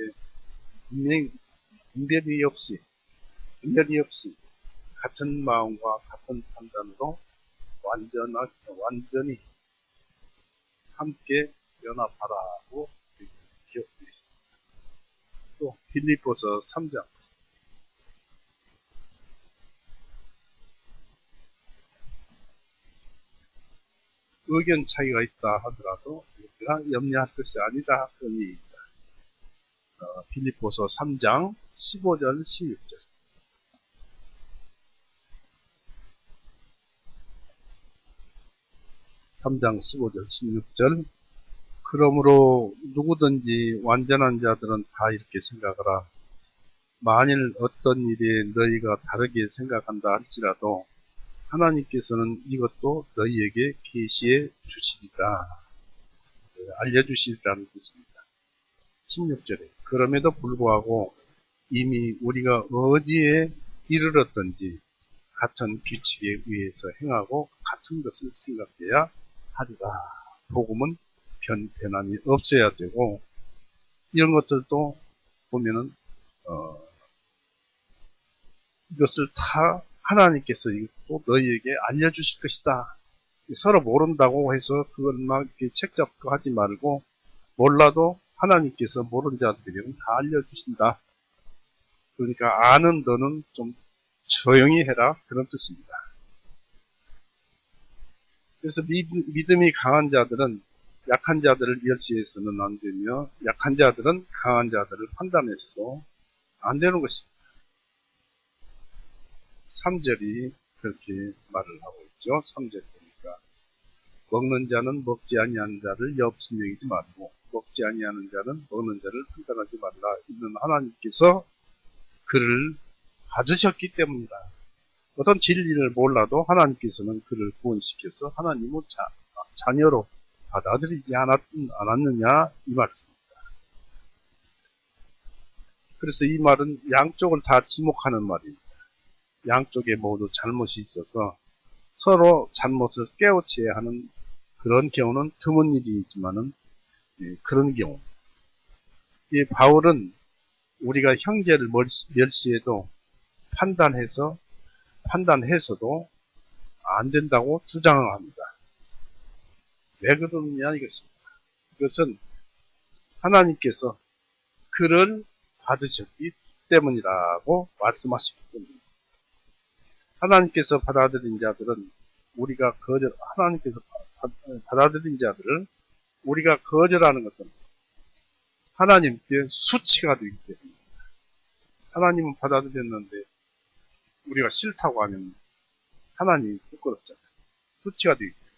분별이 없이 같은 마음과 같은 판단으로 완전히 함께 연합하라고 기억되어 있습니다. 또 빌립보서 3장 의견 차이가 있다 하더라도 우리가 염려할 것이 아니다 그런 얘기입니다. 빌립보서 3장 15절 16절 3장 15절 16절 그러므로 누구든지 완전한 자들은 다 이렇게 생각하라. 만일 어떤 일에 너희가 다르게 생각한다 할지라도 하나님께서는 이것도 너희에게 계시해 주시리라. 알려주시리라는 뜻입니다. 16절에 그럼에도 불구하고 이미 우리가 어디에 이르렀든지 같은 규칙에 의해서 행하고 같은 것을 생각해야 하리라. 복음은 변함이 없어야 되고 이런 것들도 보면은 이것을 다 하나님께서 이것도 너희에게 알려주실 것이다. 서로 모른다고 해서 그걸 막 이렇게 책잡고 하지 말고 몰라도 하나님께서 모르는 자들에게는 다 알려주신다. 그러니까 아는 너는 좀 조용히 해라 그런 뜻입니다. 그래서 믿음이 강한 자들은 약한 자들을 멸시해서는 안 되며 약한 자들은 강한 자들을 판단해서도 안 되는 것입니다. 3절이 그렇게 말을 하고 있죠. 3절 보니까 먹는 자는 먹지 아니하는 자를 엽심 여기지 말고 먹지 아니하는 자는 먹는 자를 판단하지 말라. 이는 하나님께서 그를 받으셨기 때문이다. 어떤 진리를 몰라도 하나님께서는 그를 구원시켜서 하나님의 자녀로 받아들이지 않았느냐 이 말씀입니다. 그래서 이 말은 양쪽을 다 지목하는 말입니다. 양쪽에 모두 잘못이 있어서 서로 잘못을 깨우쳐야 하는 그런 경우는 드문 일이지만은 그런 경우. 이 바울은 우리가 형제를 멸시해도 판단해서도 안 된다고 주장을 합니다. 왜 그러느냐 이것입니다. 이것은 하나님께서 그를 받으셨기 때문이라고 말씀하시기 때문입니다. 하나님께서 받아들인 자들은 하나님께서 받아들인 자들을 우리가 거절하는 것은 하나님께 수치가 되기 때문입니다. 하나님은 받아들였는데 우리가 싫다고 하면 하나님이 부끄럽잖아요. 수치가 되기 때문에.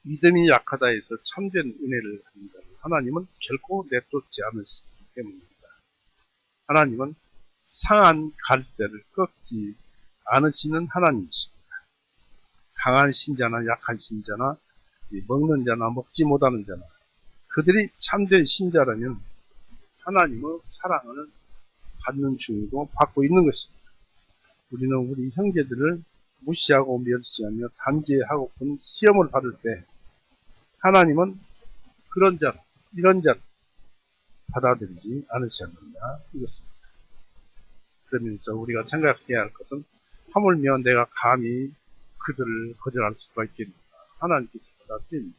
믿음이 약하다 해서 참된 은혜를 하는 자를 하나님은 결코 내쫓지 않으시기 때문입니다. 하나님은 상한 갈대를 꺾지 않으시는 하나님이십니다. 강한 신자나 약한 신자나 먹는 자나 먹지 못하는 자나 그들이 참된 신자라면 하나님의 사랑을 받는 중이고 받고 있는 것입니다. 우리는 우리 형제들을 무시하고 멸시하며 단죄하고픈 시험을 받을 때 하나님은 그런 자, 이런 자 받아들이지 않으셨느냐 이것입니다. 그러면서 우리가 생각해야 할 것은 하물며 내가 감히 그들을 거절할 수가 있겠는가 하나님께서 받아들입니다.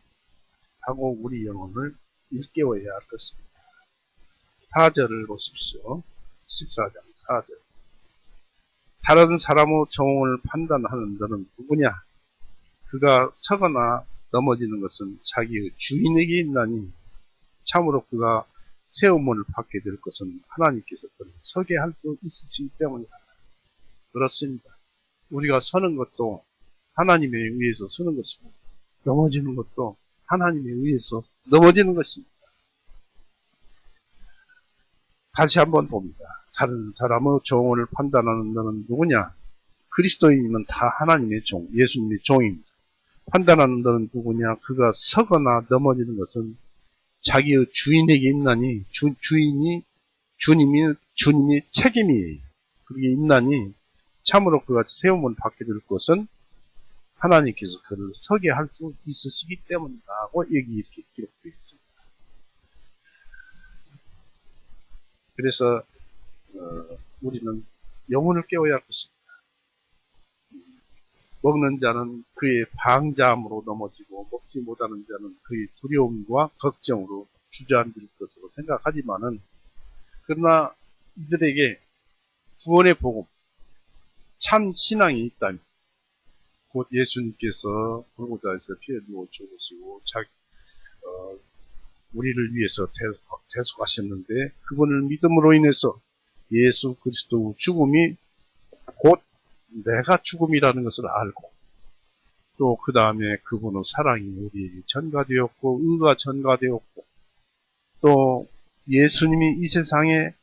하고 우리 영혼을 일깨워야 할 것입니다. 4절을 보십시오. 14장 4절. 다른 사람의 정을 판단하는 너는 누구냐? 그가 서거나 넘어지는 것은 자기의 주인에게 있나니 참으로 그가 세움을 받게 될 것은 하나님께서 그를 서게 할 수 있으시기 때문이다. 그렇습니다. 우리가 서는 것도 하나님에 의해서 서는 것이고 넘어지는 것도 하나님에 의해서 넘어지는 것입니다. 다시 한번 봅니다. 다른 사람의 종을 판단하는 너는 누구냐? 그리스도인이면 다 하나님의 종, 예수님의 종입니다. 판단하는 너는 누구냐? 그가 서거나 넘어지는 것은 자기의 주인에게 있나니 주님이 책임이 그게 있나니 참으로 그가 세움을 받게 될 것은 하나님께서 그를 서게 할 수 있으시기 때문이라고 여기 이렇게 기록되어 있습니다. 그래서 우리는 영혼을 깨워야 할 것입니다. 먹는 자는 그의 방자함으로 넘어지고 먹지 못하는 자는 그의 두려움과 걱정으로 주저앉을 것으로 생각하지만은 그러나 이들에게 구원의 복음, 참 신앙이 있다면 곧 예수님께서 골고다에서 피 흘리고 죽으시고 우리를 위해서 대속하셨는데 그분을 믿음으로 인해서 예수 그리스도 죽음이 곧 내가 죽음이라는 것을 알고 또 그 다음에 그분의 사랑이 우리에게 전가되었고 의가 전가되었고 또 예수님이 이 세상에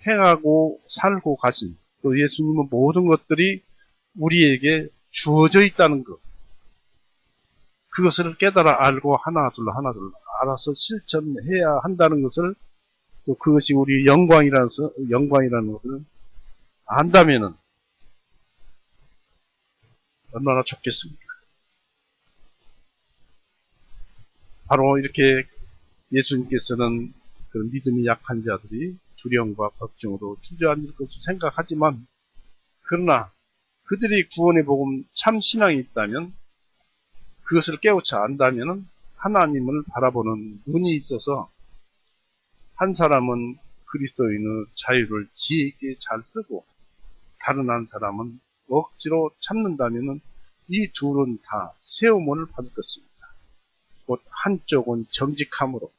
행하고 살고 가신 또 예수님의 모든 것들이 우리에게 주어져 있다는 것 그것을 깨달아 알고 하나둘 알아서 실천해야 한다는 것을 또 그것이 우리 영광이라는 것을 안다면은 얼마나 좋겠습니까? 바로 이렇게 예수님께서는 그 믿음이 약한 자들이 두려움과 걱정으로 주저앉을 것을 생각하지만 그러나 그들이 구원의 복음 참 신앙이 있다면 그것을 깨우쳐 안다면 하나님을 바라보는 눈이 있어서 한 사람은 그리스도인의 자유를 지혜 있게 잘 쓰고 다른 한 사람은 억지로 참는다면 이 둘은 다 세움을 받을 것입니다. 곧 한쪽은 정직함으로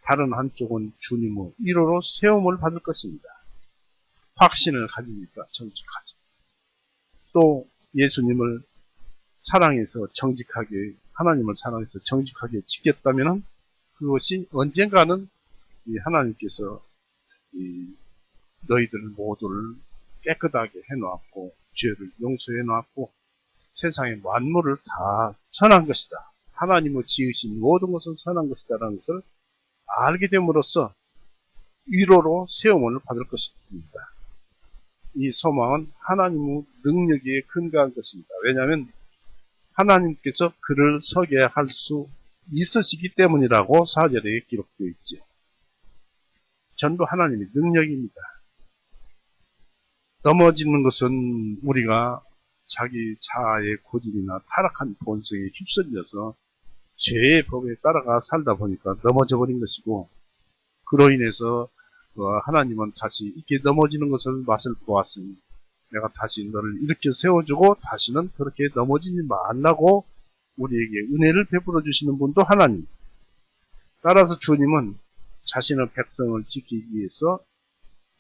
다른 한쪽은 주님의 이로로 세움을 받을 것입니다. 확신을 가지니까 정직하죠. 또 예수님을 사랑해서 정직하게 하나님을 사랑해서 정직하게 지켰다면 그것이 언젠가는 하나님께서 너희들 모두를 깨끗하게 해놓았고 죄를 용서해 놨고 세상의 만물을 다 선한 것이다. 하나님의 지으신 모든 것은 선한 것이다 라는 것을 알게 됨으로써 위로로 세움을 받을 것입니다. 이 소망은 하나님의 능력에 근거한 것입니다. 왜냐하면 하나님께서 그를 서게 할 수 있으시기 때문이라고 4절에 기록되어 있죠. 전부 하나님의 능력입니다. 넘어지는 것은 우리가 자기 자아의 고집이나 타락한 본성에 휩쓸려서 죄의 법에 따라가 살다 보니까 넘어져 버린 것이고 그로 인해서 하나님은 다시 이렇게 넘어지는 것을 맛을 보았으니 내가 다시 너를 일으켜 세워주고 다시는 그렇게 넘어지지 말라고 우리에게 은혜를 베풀어 주시는 분도 하나님. 따라서 주님은 자신의 백성을 지키기 위해서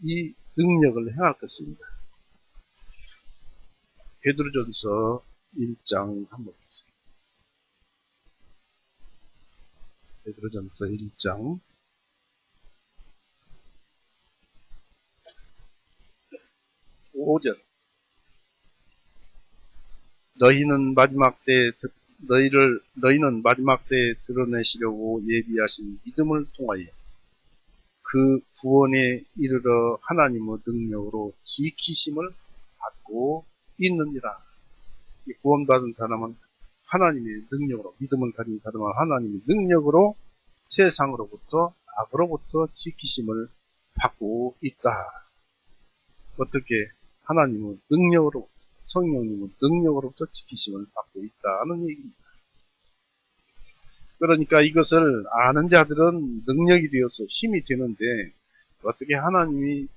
이 능력을 행할 것입니다. 베드로전서 1장 한번 보세요. 베드로전서 1장 5절 너희는 마지막 때에 드러내시려고 예비하신 믿음을 통하여 그 구원에 이르러 하나님의 능력으로 지키심을 받고 있느니라. 이 구원받은 사람은 하나님의 능력으로, 믿음을 가진 사람은 하나님의 능력으로 세상으로부터, 악으로부터 지키심을 받고 있다. 어떻게? 하나님의 능력으로, 성령님의 능력으로부터 지키심을 받고 있다는 얘기입니다. 그러니까 이것을 아는 자들은 능력이 되어서 힘이 되는데, 어떻게 하나님이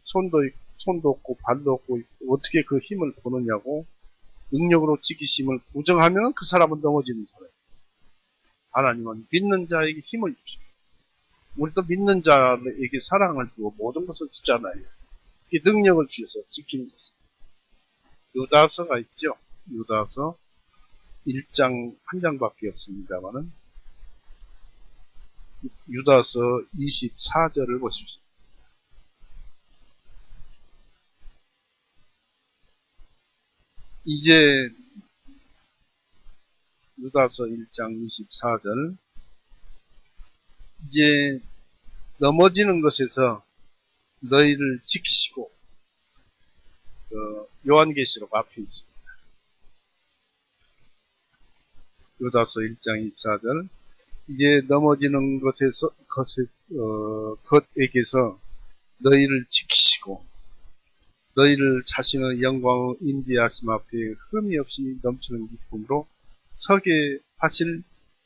손도 없고 발도 없고 어떻게 그 힘을 보느냐고, 능력으로 지키심을 부정하면 그 사람은 넘어지는 사람이에요. 하나님은 믿는 자에게 힘을 주십니다. 우리도 믿는 자에게 사랑을 주고 모든 것을 주잖아요. 이 능력을 주셔서 지키는 것입니다. 유다서가 있죠. 유다서 1장 한 장밖에 없습니다만은 유다서 24절을 보십시오. 이제 유다서 1장 24절, 이제 넘어지는 것에서 너희를 지키시고, 요한계시록 앞에 있습니다. 유다서 1장 24절, 이제 넘어지는 것에게서 너희를 지키시고, 너희를 자신의 영광의 인비하심 앞에 흠이 없이 넘치는 기쁨으로 서게 하실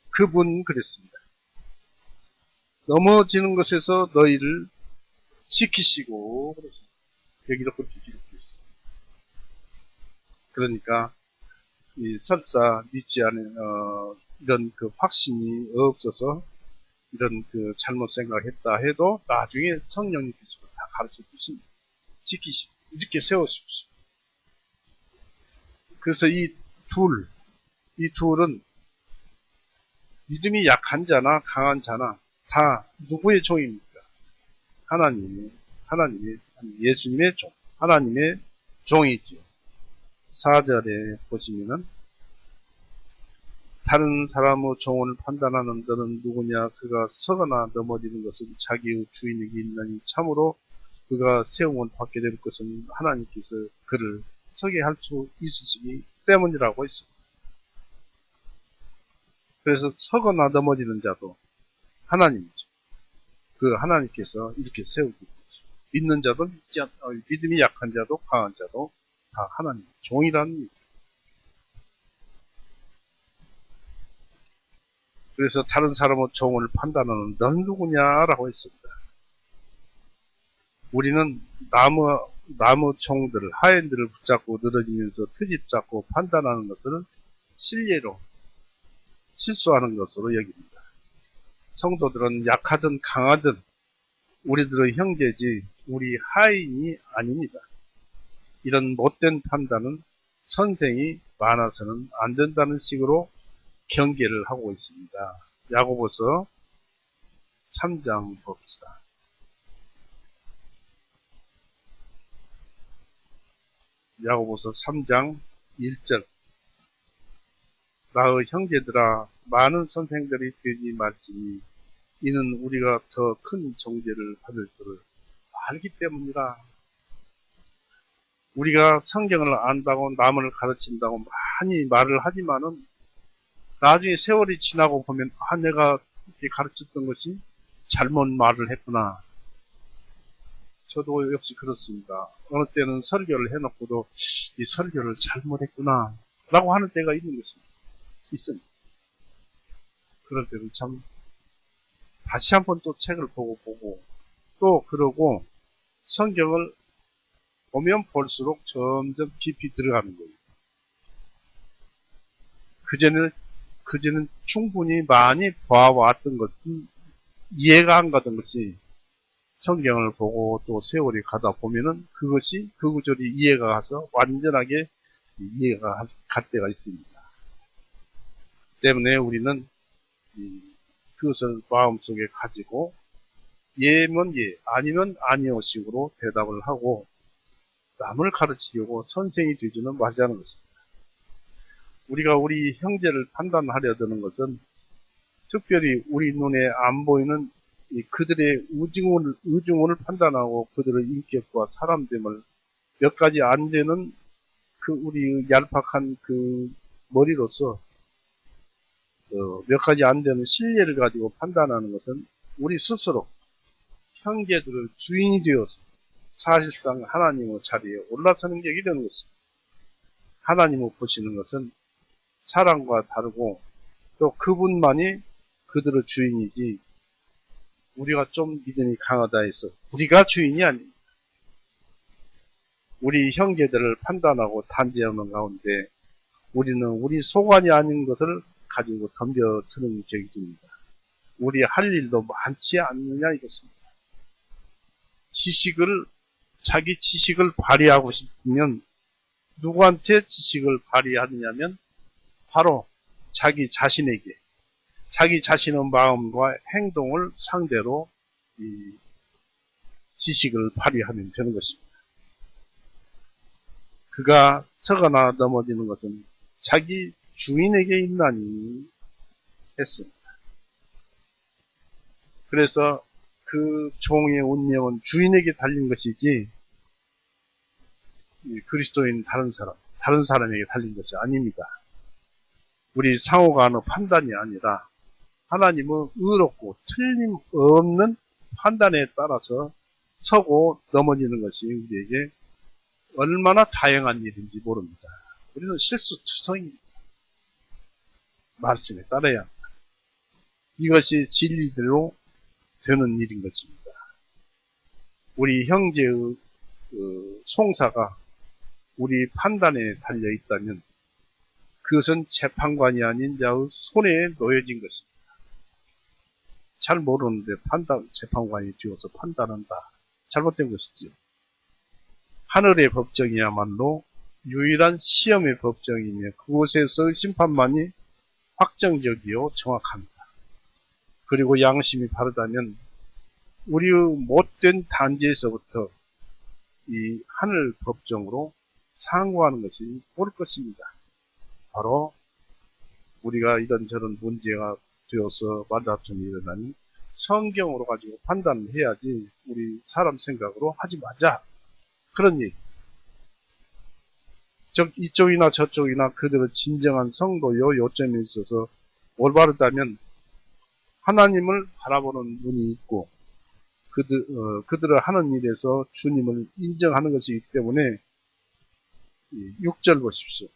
그분 그랬습니다. 넘어지는 것에서 너희를 지키시고 그랬습니다. 여기도 그렇게 기록되어 있습니다. 그러니까 설사 믿지 않은 이런 그 확신이 없어서 이런 그 잘못 생각했다 해도 나중에 성령님께서 다 가르쳐 주십니다. 지키시고 이렇게 세워주십니다. 그래서 이 둘은 믿음이 약한 자나 강한 자나 다 누구의 종입니까? 하나님의 예수님의 종, 하나님의 종이죠. 4절에 보시면은 다른 사람의 종을 판단하는 너는 누구냐? 그가 서거나 넘어지는 것은 자기의 주인에게 있나니 참으로 그가 세움을 받게 될 것은 하나님께서 그를 서게 할 수 있으시기 때문이라고 했습니다. 그래서 서거나 넘어지는 자도 하나님이죠. 그 하나님께서 이렇게 세우고 있죠. 믿는 자도 믿음이 약한 자도 강한 자도 다 하나님 종이라는 얘기죠. 그래서 다른 사람의 종을 판단하는 넌 누구냐라고 했습니다. 우리는 나무 총들, 하인들을 붙잡고 늘어지면서 트집 잡고 판단하는 것을 실례로 실수하는 것으로 여깁니다. 성도들은 약하든 강하든 우리들의 형제지 우리 하인이 아닙니다. 이런 못된 판단은 선생이 많아서는 안 된다는 식으로 경계를 하고 있습니다. 야고보서 3장 봅시다. 야고보서 3장 1절, 나의 형제들아 많은 선생들이 되지 말지니 이는 우리가 더 큰 정죄를 받을 줄을 알기 때문이라. 우리가 성경을 안다고 남을 가르친다고 많이 말을 하지만은 나중에 세월이 지나고 보면 내가 이렇게 가르쳤던 것이 잘못 말을 했구나. 저도 역시 그렇습니다. 어느 때는 설교를 해놓고도 이 설교를 잘못했구나 라고 하는 때가 있는 것입니다. 있습니다. 그럴 때는 참 다시 한번 또 책을 보고 또 그러고 성경을 보면 볼수록 점점 깊이 들어가는 거예요. 그전에는 충분히 많이 봐왔던 것은 이해가 안 가던 것이 성경을 보고 또 세월이 가다 보면은 그것이 그 구절이 이해가 가서 완전하게 이해가 갈 때가 있습니다. 때문에 우리는 그것을 마음속에 가지고 예면 예, 아니면 아니요 식으로 대답을 하고 남을 가르치려고 선생이 되지는 마시자는 것입니다. 우리가 우리 형제를 판단하려 드는 것은 특별히 우리 눈에 안 보이는 그들의 의중을 판단하고 그들의 인격과 사람됨을 몇 가지 안 되는 그 우리 얄팍한 그 머리로서 몇 가지 안 되는 신뢰를 가지고 판단하는 것은 우리 스스로 형제들을 주인이 되어서 사실상 하나님의 자리에 올라서는 격이 되는 것입니다. 하나님을 보시는 것은 사람과 다르고 또 그분만이 그들의 주인이지 우리가 좀 믿음이 강하다 해서 우리가 주인이 아닙니다. 우리 형제들을 판단하고 단죄하는 가운데 우리는 우리 소관이 아닌 것을 가지고 덤벼드는 격이 됩니다. 우리 할 일도 많지 않느냐 이것입니다. 자기 지식을 발휘하고 싶으면 누구한테 지식을 발휘하느냐면 바로 자기 자신에게 자기 자신의 마음과 행동을 상대로 이 지식을 발휘하면 되는 것입니다. 그가 서거나 넘어지는 것은 자기 주인에게 있나니 했습니다. 그래서 그 종의 운명은 주인에게 달린 것이지 그리스도인 다른 사람에게 달린 것이 아닙니다. 우리 상호간의 판단이 아니라 하나님의 의롭고 틀림없는 판단에 따라서 서고 넘어지는 것이 우리에게 얼마나 다양한 일인지 모릅니다. 우리는 실수투성입니다. 말씀에 따라야 합니다. 이것이 진리대로 되는 일인 것입니다. 우리 형제의 송사가 우리 판단에 달려 있다면 그것은 재판관이 아닌 자의 손에 놓여진 것입니다. 잘 모르는데 재판관이 되어서 판단한다. 잘못된 것이죠. 하늘의 법정이야말로 유일한 시험의 법정이며 그곳에서 심판만이 확정적이요 정확합니다. 그리고 양심이 바르다면 우리의 못된 단죄에서부터 이 하늘 법정으로 상고하는 것이 옳을 것입니다. 바로 우리가 이런저런 문제가 되어서 말다툼이 일어나니 성경으로 가지고 판단을 해야지 우리 사람 생각으로 하지 마자. 그런 얘기. 이쪽이나 저쪽이나 그들의 진정한 성도요 요점에 있어서 올바르다면 하나님을 바라보는 눈이 있고 그들을 하는 일에서 주님을 인정하는 것이기 때문에 6절 보십시오.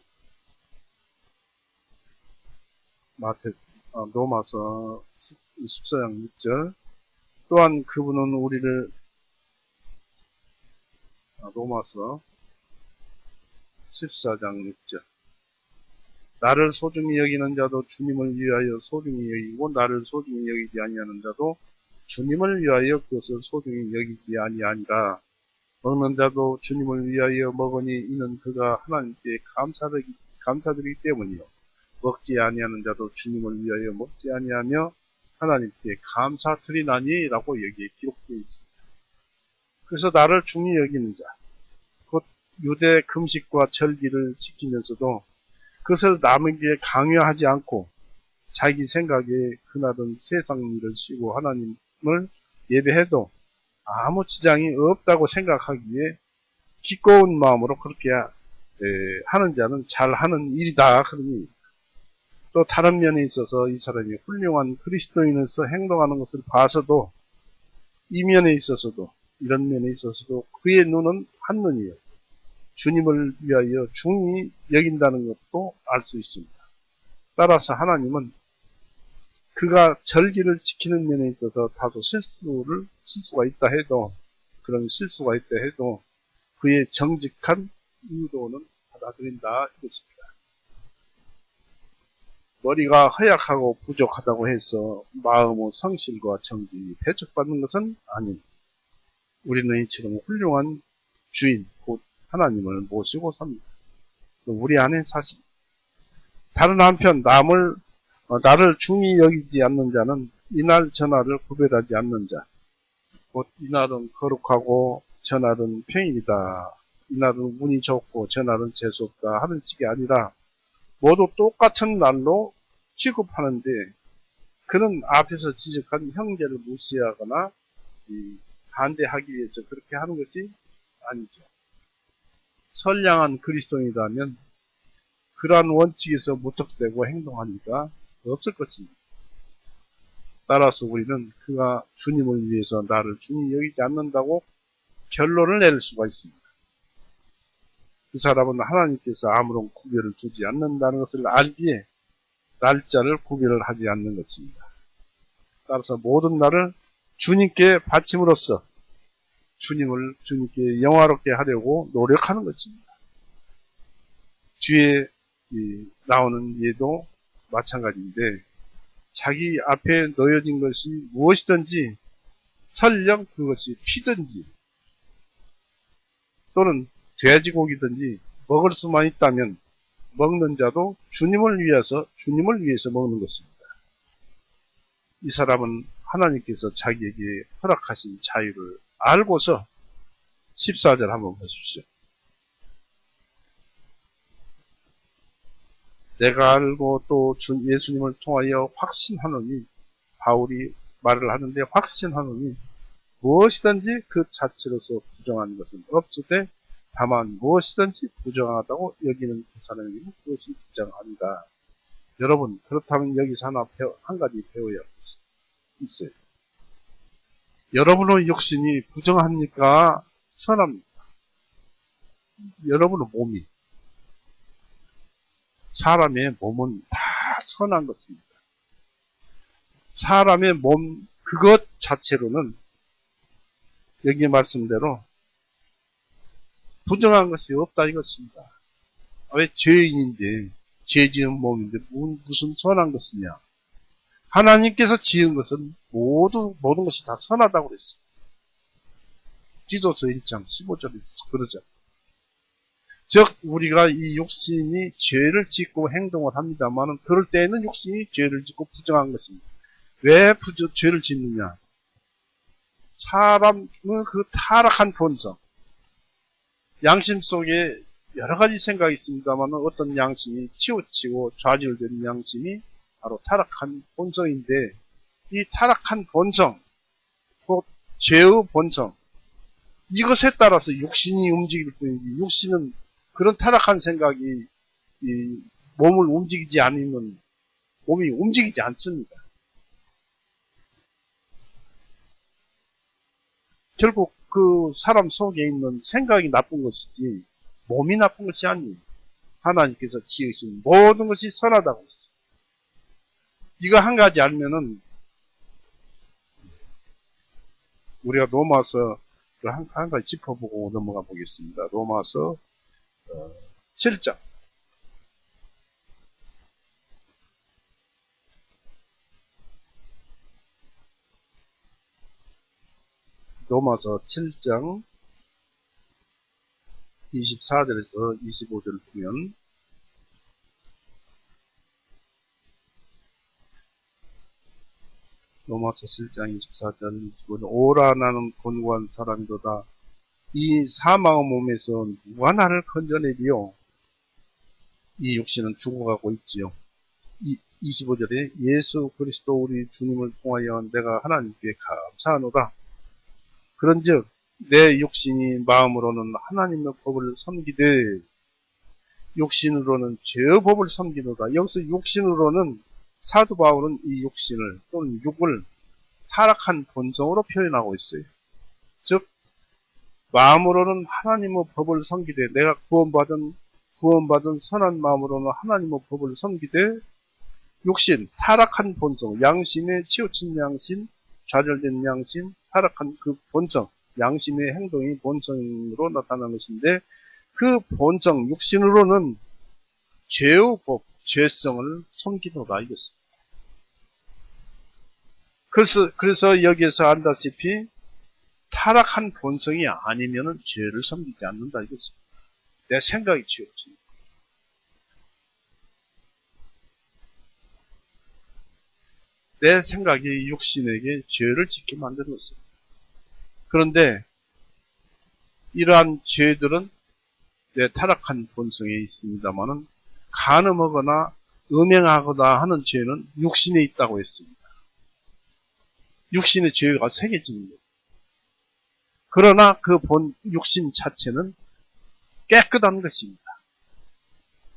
로마서 14장 6절. 또한 그분은 우리를 로마서 14장 6절. 나를 소중히 여기는 자도 주님을 위하여 소중히 여기고 나를 소중히 여기지 아니하는 자도 주님을 위하여 그것을 소중히 여기지 아니하니라. 먹는 자도 주님을 위하여 먹으니 이는 그가 하나님께 감사드리기 때문이요. 먹지 아니하는 자도 주님을 위하여 먹지 아니하며 하나님께 감사드리나니 라고 여기에 기록되어 있습니다. 그래서 나를 중히 여기는 자, 곧 유대 금식과 절기를 지키면서도 그것을 남에게 강요하지 않고 자기 생각에 그날은 세상 일을 쉬고 하나님을 예배해도 아무 지장이 없다고 생각하기에 기꺼운 마음으로 그렇게 하는 자는 잘하는 일이다. 그러니 또 다른 면에 있어서 이 사람이 훌륭한 그리스도인으로서 행동하는 것을 봐서도 이 면에 있어서도 이런 면에 있어서도 그의 눈은 한눈이요. 주님을 위하여 중히 여긴다는 것도 알 수 있습니다. 따라서 하나님은 그가 절기를 지키는 면에 있어서 다소 실수가 있다 해도 그런 실수가 있다 해도 그의 정직한 의도는 받아들인다 이것입니다. 머리가 허약하고 부족하다고 해서 마음의 성실과 정직이 배척받는 것은 아닙니다. 우리는 이처럼 훌륭한 주인 곧 하나님을 모시고 삽니다. 우리 안에 사실 다른 한편 나를 중히 여기지 않는 자는 이날 저날을 구별하지 않는 자, 곧 이날은 거룩하고 저날은 평일이다. 이날은 운이 좋고 저날은 재수없다 하는 식이 아니라 모두 똑같은 날로 취급하는데 그는 앞에서 지적한 형제를 무시하거나 반대하기 위해서 그렇게 하는 것이 아니죠. 선량한 그리스도인이라면 그러한 원칙에서 무턱대고 행동할 리가 없을 것입니다. 따라서 우리는 그가 주님을 위해서 나를 중히 여기지 않는다고 결론을 내릴 수가 있습니다. 그 사람은 하나님께서 아무런 구별을 두지 않는다는 것을 알기에 날짜를 구별을 하지 않는 것입니다. 따라서 모든 날을 주님께 바침으로써 주님께 영화롭게 하려고 노력하는 것입니다. 뒤에 나오는 예도 마찬가지인데 자기 앞에 놓여진 것이 무엇이든지 설령 그것이 피든지 또는 돼지고기든지 먹을 수만 있다면 먹는 자도 주님을 위해서 먹는 것입니다. 이 사람은 하나님께서 자기에게 허락하신 자유를 알고서 14절 한번 보십시오. 내가 알고 또 예수님을 통하여 확신하노니, 바울이 말을 하는데 확신하노니 무엇이든지 그 자체로서 부정한 것은 없으되 다만 무엇이든지 부정하다고 여기는 그 사람에게는 그것이 부정합니다. 여러분, 그렇다면 여기서 한 가지 배워야 할 것이 있어요. 여러분의 육신이 부정합니까? 선합니까? 여러분의 몸이, 사람의 몸은 다 선한 것입니다. 사람의 몸 그것 자체로는 여기 말씀대로 부정한 것이 없다 이것입니다. 왜 죄인인데, 죄 지은 몸인데 무슨 선한 것이냐? 하나님께서 지은 것은 모든 것이 다 선하다고 그랬어요. 디도서 1장 15절에 그러죠. 즉 우리가 이 육신이 죄를 짓고 행동을 합니다만 그럴 때에는 육신이 죄를 짓고 부정한 것입니다. 왜 죄를 짓느냐? 사람은 그 타락한 본성, 양심 속에 여러 가지 생각이 있습니다만 어떤 양심이 치우치고 좌절된 양심이 바로 타락한 본성인데 이 타락한 본성, 곧 죄의 본성, 이것에 따라서 육신이 움직일 뿐이지 육신은 그런 타락한 생각이 이 몸을 움직이지 않으면 몸이 움직이지 않습니다. 결국 그 사람 속에 있는 생각이 나쁜 것이지 몸이 나쁜 것이 아니에요. 하나님께서 지으신 모든 것이 선하다고 했어요. 이거 한 가지 알면은 우리가 로마서 한 가지 짚어보고 넘어가 보겠습니다. 로마서 7장. 로마서 7장 24절에서 25절을 보면 로마서 7장 24절 25절 오라 나는 곤고한 사람이로다. 이 사망의 몸에서 누가 나를 건져내리요? 이 육신은 죽어가고 있지요. 25절에 예수 그리스도 우리 주님을 통하여 내가 하나님께 감사하노라. 그런즉 내 육신이 마음으로는 하나님의 법을 섬기되 육신으로는 죄의 법을 섬기노라. 여기서 육신으로는 사도 바울은 이 육신을 또는 육을 타락한 본성으로 표현하고 있어요. 즉 마음으로는 하나님의 법을 섬기되 내가 구원받은 선한 마음으로는 하나님의 법을 섬기되 육신, 타락한 본성, 양심에 치우친 양심, 좌절된 양심, 타락한 그 본성, 양심의 행동이 본성으로 나타나는 것인데 그 본성, 육신으로는 죄의 법, 죄성을 섬기노라 이것입니다. 그래서 여기에서 안다시피 타락한 본성이 아니면은 죄를 섬기지 않는다 이것입니다. 내 생각이 치우친. 내 생각이 육신에게 죄를 짓게 만드는 것입니다. 그런데 이러한 죄들은 내 타락한 본성에 있습니다만은 간음하거나 음행하거나 하는 죄는 육신에 있다고 했습니다. 육신의 죄가 새겨집니다. 그러나 그 본 육신 자체는 깨끗한 것입니다.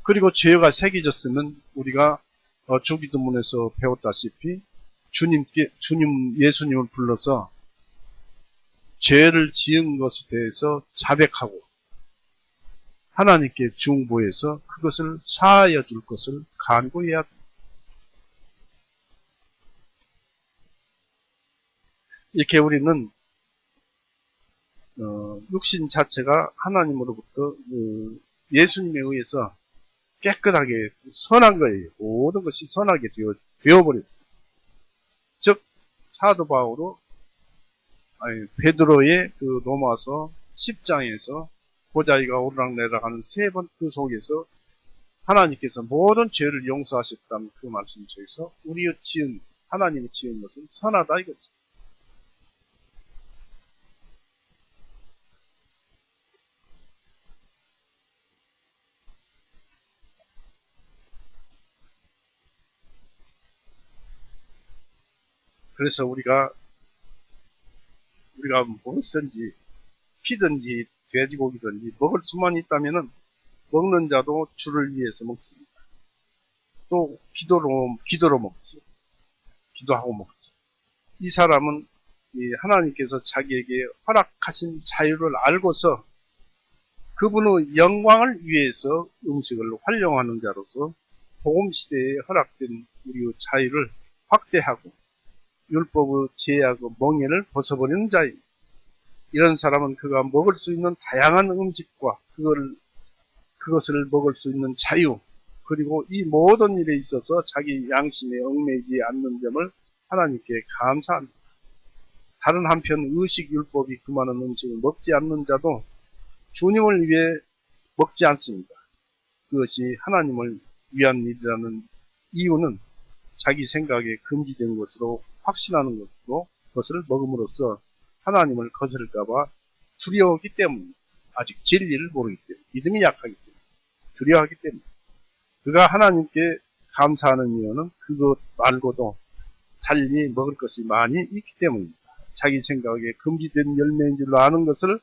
그리고 죄가 새겨졌으면 우리가 주기도문에서 배웠다시피 주님 예수님을 불러서 죄를 지은 것에 대해서 자백하고 하나님께 중보해서 그것을 사하여 줄 것을 간구해야 됩니다. 이렇게 우리는 육신 자체가 하나님으로부터 예수님에 의해서 깨끗하게 선한 거예요. 모든 것이 선하게 되어버렸어요. 즉 사도 바울은 베드로의 그 로마서 10장에서 보자기가 오르락내락하는 세 번 그 속에서 하나님께서 모든 죄를 용서하셨다는 그 말씀 속에서 우리의 지은 하나님이 지은 것은 선하다 이거죠. 그래서 우리가 무엇이든지 피든지 돼지고기든지 먹을 수만 있다면은 먹는 자도 주를 위해서 먹습니다. 또 기도로 먹지. 기도하고 먹지. 이 사람은 하나님께서 자기에게 허락하신 자유를 알고서 그분의 영광을 위해서 음식을 활용하는 자로서 복음시대에 허락된 우리의 자유를 확대하고 율법의 제약의 멍에를 벗어버리는 자입니다. 이런 사람은 그가 먹을 수 있는 다양한 음식과 그것을 먹을 수 있는 자유, 그리고 이 모든 일에 있어서 자기 양심에 얽매이지 않는 점을 하나님께 감사합니다. 다른 한편 의식율법이 금하는 음식을 먹지 않는 자도 주님을 위해 먹지 않습니다. 그것이 하나님을 위한 일이라는 이유는 자기 생각에 금지된 것으로 확신하는 것으로 그것을 먹음으로써 하나님을 거스를까봐 두려워하기 때문입니다. 아직 진리를 모르기 때문에, 믿음이 약하기 때문에, 두려워하기 때문에. 그가 하나님께 감사하는 이유는 그것 말고도 달리 먹을 것이 많이 있기 때문입니다. 자기 생각에 금지된 열매인 줄로 아는 것을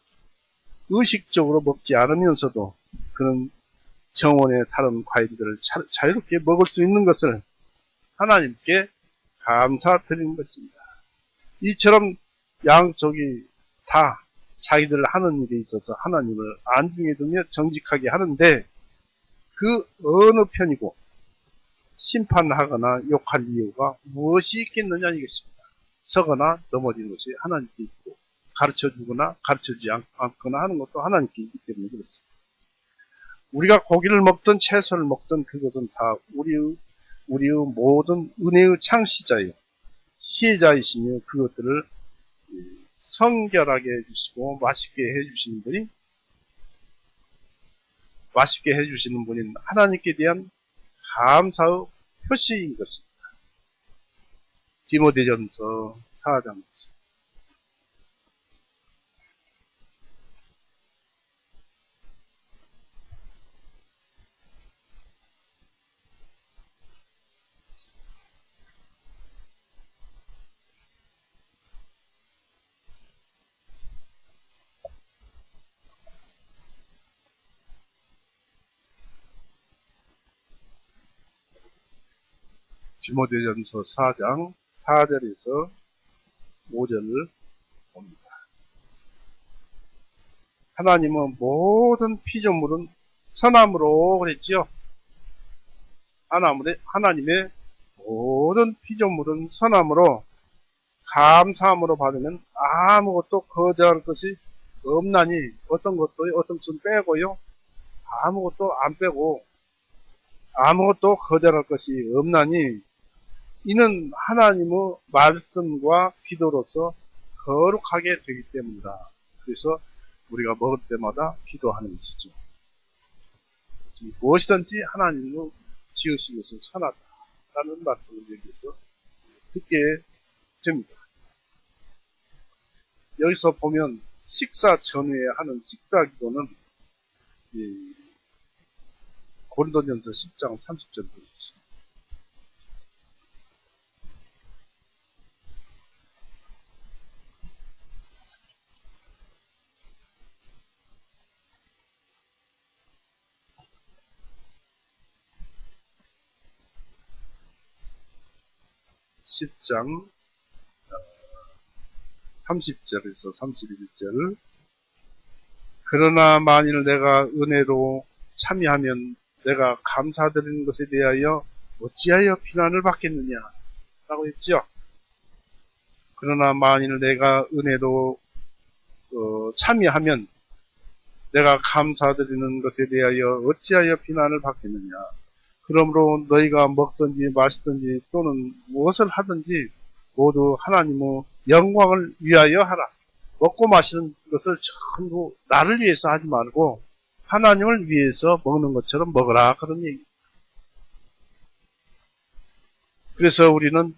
의식적으로 먹지 않으면서도 그는 정원의 다른 과일들을 자유롭게 먹을 수 있는 것을 하나님께 감사드리는 것입니다. 이처럼 양쪽이 다 자기들 하는 일에 있어서 하나님을 안중에 두며 정직하게 하는데 그 어느 편이고 심판하거나 욕할 이유가 무엇이 있겠느냐 이것입니다. 서거나 넘어지는 것이 하나님께 있고 가르쳐주거나 가르쳐주지 않거나 하는 것도 하나님께 있기 때문에 그렇습니다. 우리가 고기를 먹든 채소를 먹든 그것은 다 우리의 모든 은혜의 창시자예요. 시혜자이시며 그것들을 성결하게 해주시고 맛있게 해주시는 분인 하나님께 대한 감사의 표시인 것입니다. 디모데전서 4장. 디모데전서 4장 4절에서 5절을 봅니다. 하나님은 모든 피조물은 선함으로 그랬지요. 하나님의 모든 피조물은 선함으로 감사함으로 받으면 아무것도 거절할 것이 없나니 어떤 것은 빼고요. 아무것도 안 빼고 아무것도 거절할 것이 없나니 이는 하나님의 말씀과 기도로서 거룩하게 되기 때문이다. 그래서 우리가 먹을 때마다 기도하는 것이죠. 무엇이든지 하나님은 지으신 것은 선하다라는 말씀을 여기서 듣게 됩니다. 여기서 보면 식사 전후에 하는 식사 기도는 고린도전서 10장 30절 보십시오. 십 장 30절에서 31절. 그러나 만일 내가 은혜로 참여하면 내가 감사드리는 것에 대하여 어찌하여 비난을 받겠느냐 라고 했죠. 그러나 만일 내가 은혜로 참여하면 내가 감사드리는 것에 대하여 어찌하여 비난을 받겠느냐. 그러므로 너희가 먹든지 마시든지 또는 무엇을 하든지 모두 하나님의 영광을 위하여 하라. 먹고 마시는 것을 전부 나를 위해서 하지 말고 하나님을 위해서 먹는 것처럼 먹으라. 그런 얘기. 그래서 우리는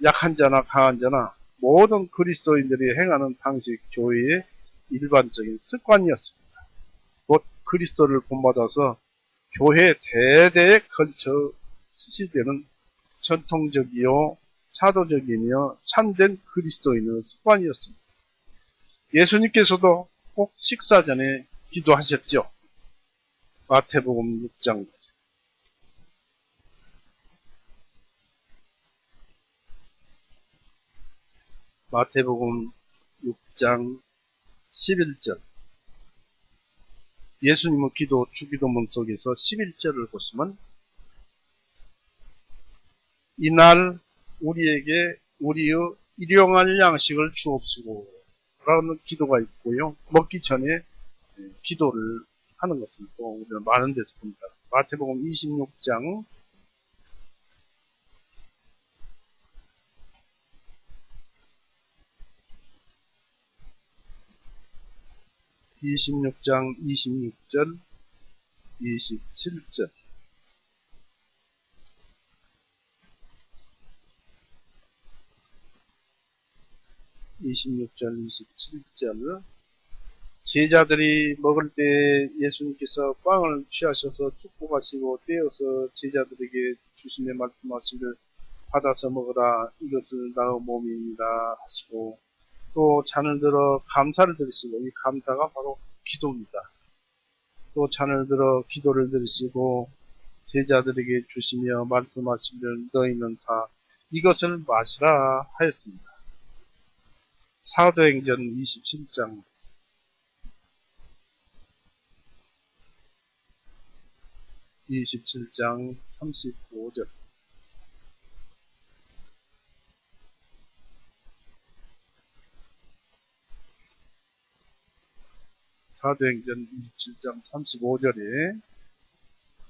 약한 자나 강한 자나 모든 그리스도인들이 행하는 당시 교회의 일반적인 습관이었습니다. 곧 그리스도를 본받아서 교회 대대에 걸쳐 스시되는 전통적이요 사도적이며 참된 그리스도인의 습관이었습니다. 예수님께서도 꼭 식사 전에 기도하셨죠. 마태복음 6장. 마태복음 6장 11절. 예수님의 기도, 주기도문 속에서 11절을 보시면 이날 우리에게 우리의 일용할 양식을 주옵시고 라는 기도가 있고요. 먹기 전에 기도를 하는 것을 또 우리는 많은 데서 봅니다. 마태복음 26장 26절 27절. 제자들이 먹을 때 예수님께서 빵을 취하셔서 축복하시고 떼어서 제자들에게 주심에 말씀하시기를 받아서 먹으라. 이것을 나의 몸입니다 하시고 또 잔을 들어 감사를 드리시고 이 감사가 바로 기도입니다. 또 잔을 들어 기도를 드리시고 제자들에게 주시며 말씀하시기를 너희는 다 이것을 마시라 하였습니다. 사도행전 27장 35절. 사도행전 27장 35절에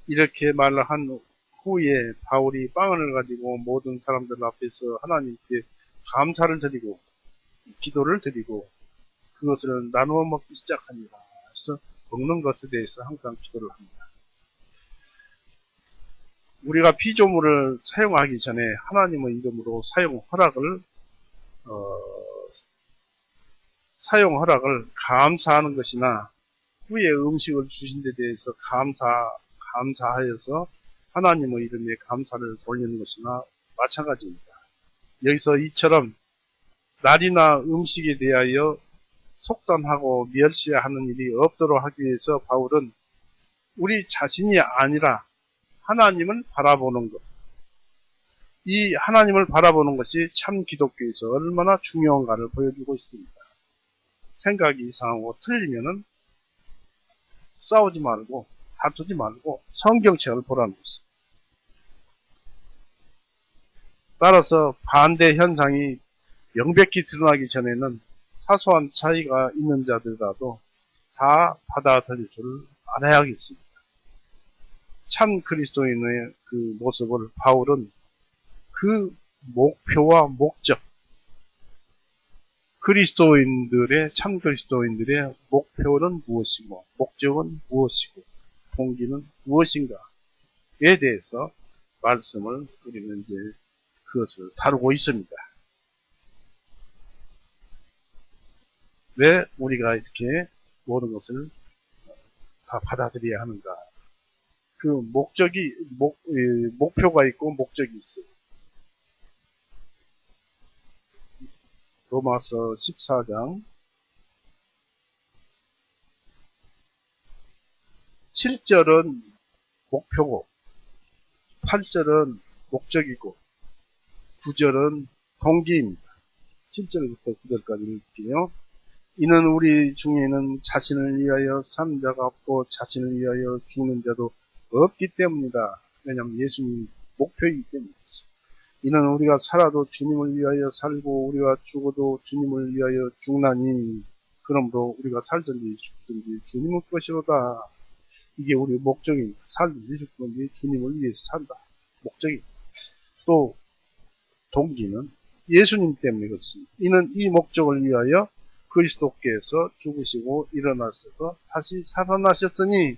이렇게 말을 한 후에 바울이 빵을 가지고 모든 사람들 앞에서 하나님께 감사를 드리고 기도를 드리고 그것을 나누어 먹기 시작합니다. 그래서 먹는 것에 대해서 항상 기도를 합니다. 우리가 피조물을 사용하기 전에 하나님의 이름으로 사용 허락을 감사하는 것이나 후에 음식을 주신 데 대해서 감사하여서 하나님의 이름에 감사를 돌리는 것이나 마찬가지입니다. 여기서 이처럼 날이나 음식에 대하여 속단하고 멸시하는 일이 없도록 하기 위해서 바울은 우리 자신이 아니라 하나님을 바라보는 것, 이 하나님을 바라보는 것이 참 기독교에서 얼마나 중요한가를 보여주고 있습니다. 생각이 이상하고 틀리면은 싸우지 말고 다투지 말고 성경책을 보라는 것입니다. 따라서 반대 현상이 명백히 드러나기 전에는 사소한 차이가 있는 자들이라도 다 받아들일 줄 알아야겠습니다. 참 그리스도인의 그 모습을 바울은 그 목표와 목적, 참 그리스도인들의 목표는 무엇이고, 목적은 무엇이고, 동기는 무엇인가에 대해서 말씀을 우리는 이제 그것을 다루고 있습니다. 왜 우리가 이렇게 모든 것을 다 받아들여야 하는가? 그 목표가 있고 목적이 있어요. 로마서 14장 7절은 목표고 8절은 목적이고 9절은 동기입니다. 7절부터 9절까지 읽게요. 이는 우리 중에는 자신을 위하여 사는 자가 없고 자신을 위하여 죽는 자도 없기 때문이다. 왜냐하면 예수님이 목표이기 때문이죠. 이는 우리가 살아도 주님을 위하여 살고 우리가 죽어도 주님을 위하여 죽나니 그러므로 우리가 살든지 죽든지 주님의 것이로다. 이게 우리 목적입니다. 살든지 죽든지 주님을 위해서 산다. 목적입니다. 또 동기는 예수님 때문에 그렇습니다. 이는 이 목적을 위하여 그리스도께서 죽으시고 일어나셔서 다시 살아나셨으니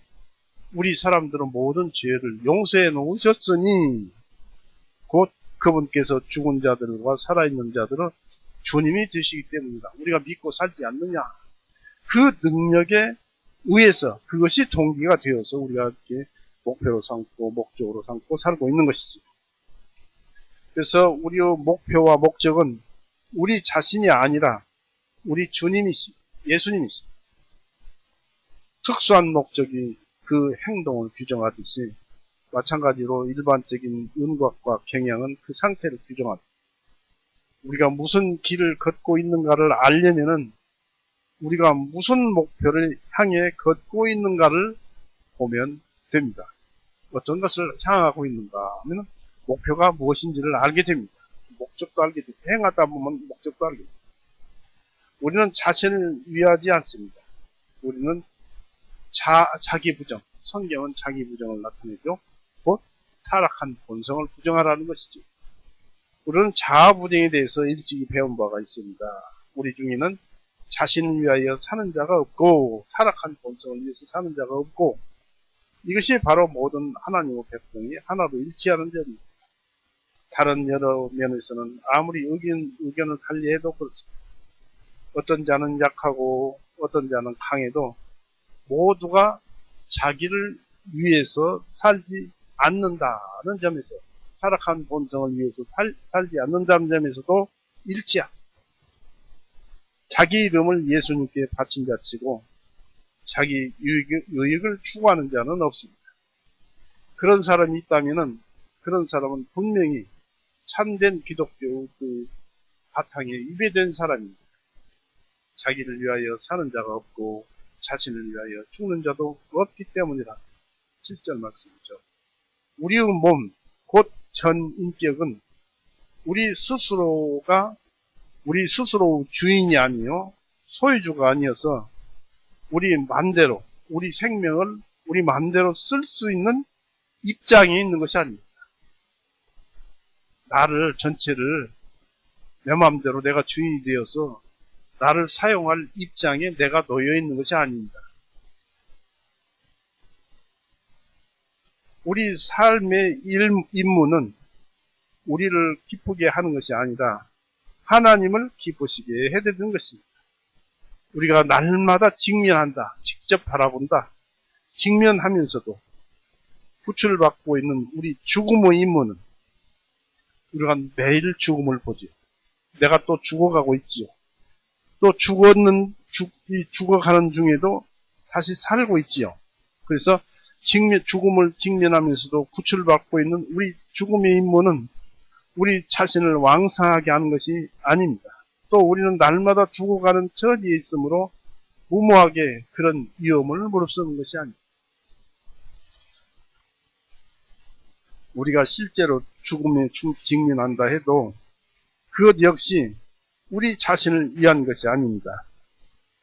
우리 사람들은 모든 죄를 용서해 놓으셨으니 곧 그분께서 죽은 자들과 살아있는 자들은 주님이 되시기 때문이다. 우리가 믿고 살지 않느냐. 그 능력에 의해서 그것이 동기가 되어서 우리가 이렇게 목표로 삼고 목적으로 삼고 살고 있는 것이죠. 그래서 우리의 목표와 목적은 우리 자신이 아니라 우리 주님이시, 예수님이시. 특수한 목적이 그 행동을 규정하듯이 마찬가지로 일반적인 윤곽과 경향은 그 상태를 규정합니다. 우리가 무슨 길을 걷고 있는가를 알려면은 우리가 무슨 목표를 향해 걷고 있는가를 보면 됩니다. 어떤 것을 향하고 있는가 하면 목표가 무엇인지를 알게 됩니다. 목적도 알게 됩니다. 행하다 보면 목적도 알게 됩니다. 우리는 자신을 위하지 않습니다. 우리는 자기 부정, 성경은 자기 부정을 나타내죠. 곧 타락한 본성을 부정하라는 것이죠. 우리는 자아 부정에 대해서 일찍이 배운 바가 있습니다. 우리 중에는 자신을 위하여 사는 자가 없고 타락한 본성을 위해서 사는 자가 없고 이것이 바로 모든 하나님의 백성이 하나로 일치하는 점입니다. 다른 여러 면에서는 아무리 의견을 달리해도 그렇습니다. 어떤 자는 약하고 어떤 자는 강해도 모두가 자기를 위해서 살지 않는다는 점에서 타락한 본성을 위해서 살지 않는다는 점에서도 일치합니다. 자기 이름을 예수님께 바친 자치고 자기 유익을 추구하는 자는 없습니다. 그런 사람이 있다면은 그런 사람은 분명히 참된 기독교 그 바탕에 위배된 사람입니다. 자기를 위하여 사는 자가 없고 자신을 위하여 죽는 자도 없기 때문이라. 7절 말씀이죠. 우리의 몸, 곧 전 인격은 우리 스스로 주인이 아니요 소유주가 아니어서 우리 맘대로 우리 생명을 우리 맘대로 쓸 수 있는 입장에 있는 것이 아닙니다. 나를 전체를 내 맘대로 내가 주인이 되어서 나를 사용할 입장에 내가 놓여 있는 것이 아닙니다. 우리 삶의 임무는 우리를 기쁘게 하는 것이 아니라 하나님을 기쁘시게 해드리는 것입니다. 우리가 날마다 직면한다, 직접 바라본다, 직면하면서도 구출받고 있는 우리 죽음의 임무는 우리가 매일 죽음을 보죠. 내가 또 죽어가고 있지요. 또 죽어가는 중에도 다시 살고 있지요. 그래서 죽음을 직면하면서도 구출받고 있는 우리 죽음의 임무는 우리 자신을 왕성하게 하는 것이 아닙니다. 또 우리는 날마다 죽어가는 처지에 있으므로 무모하게 그런 위험을 무릅쓰는 것이 아닙니다. 우리가 실제로 죽음에 직면한다 해도 그것 역시 우리 자신을 위한 것이 아닙니다.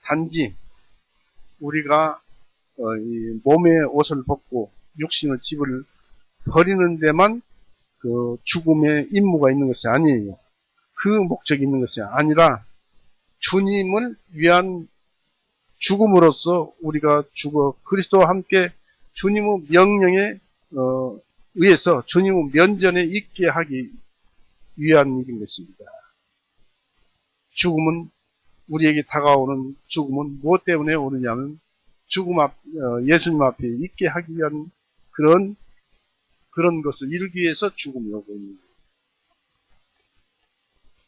단지 우리가 이 몸의 옷을 벗고 육신의 집을 버리는 데만 그 죽음의 임무가 있는 것이 아니에요. 그 목적이 있는 것이 아니라 주님을 위한 죽음으로써 우리가 죽어 그리스도와 함께 주님의 명령에 의해서 주님의 면전에 있게 하기 위한 일인 것입니다. 죽음은 우리에게 다가오는 죽음은 무엇 때문에 오느냐면 예수님 앞에 있게 하기 위한 그런 것을 이루기 위해서 죽음이 오고 있는 거예요.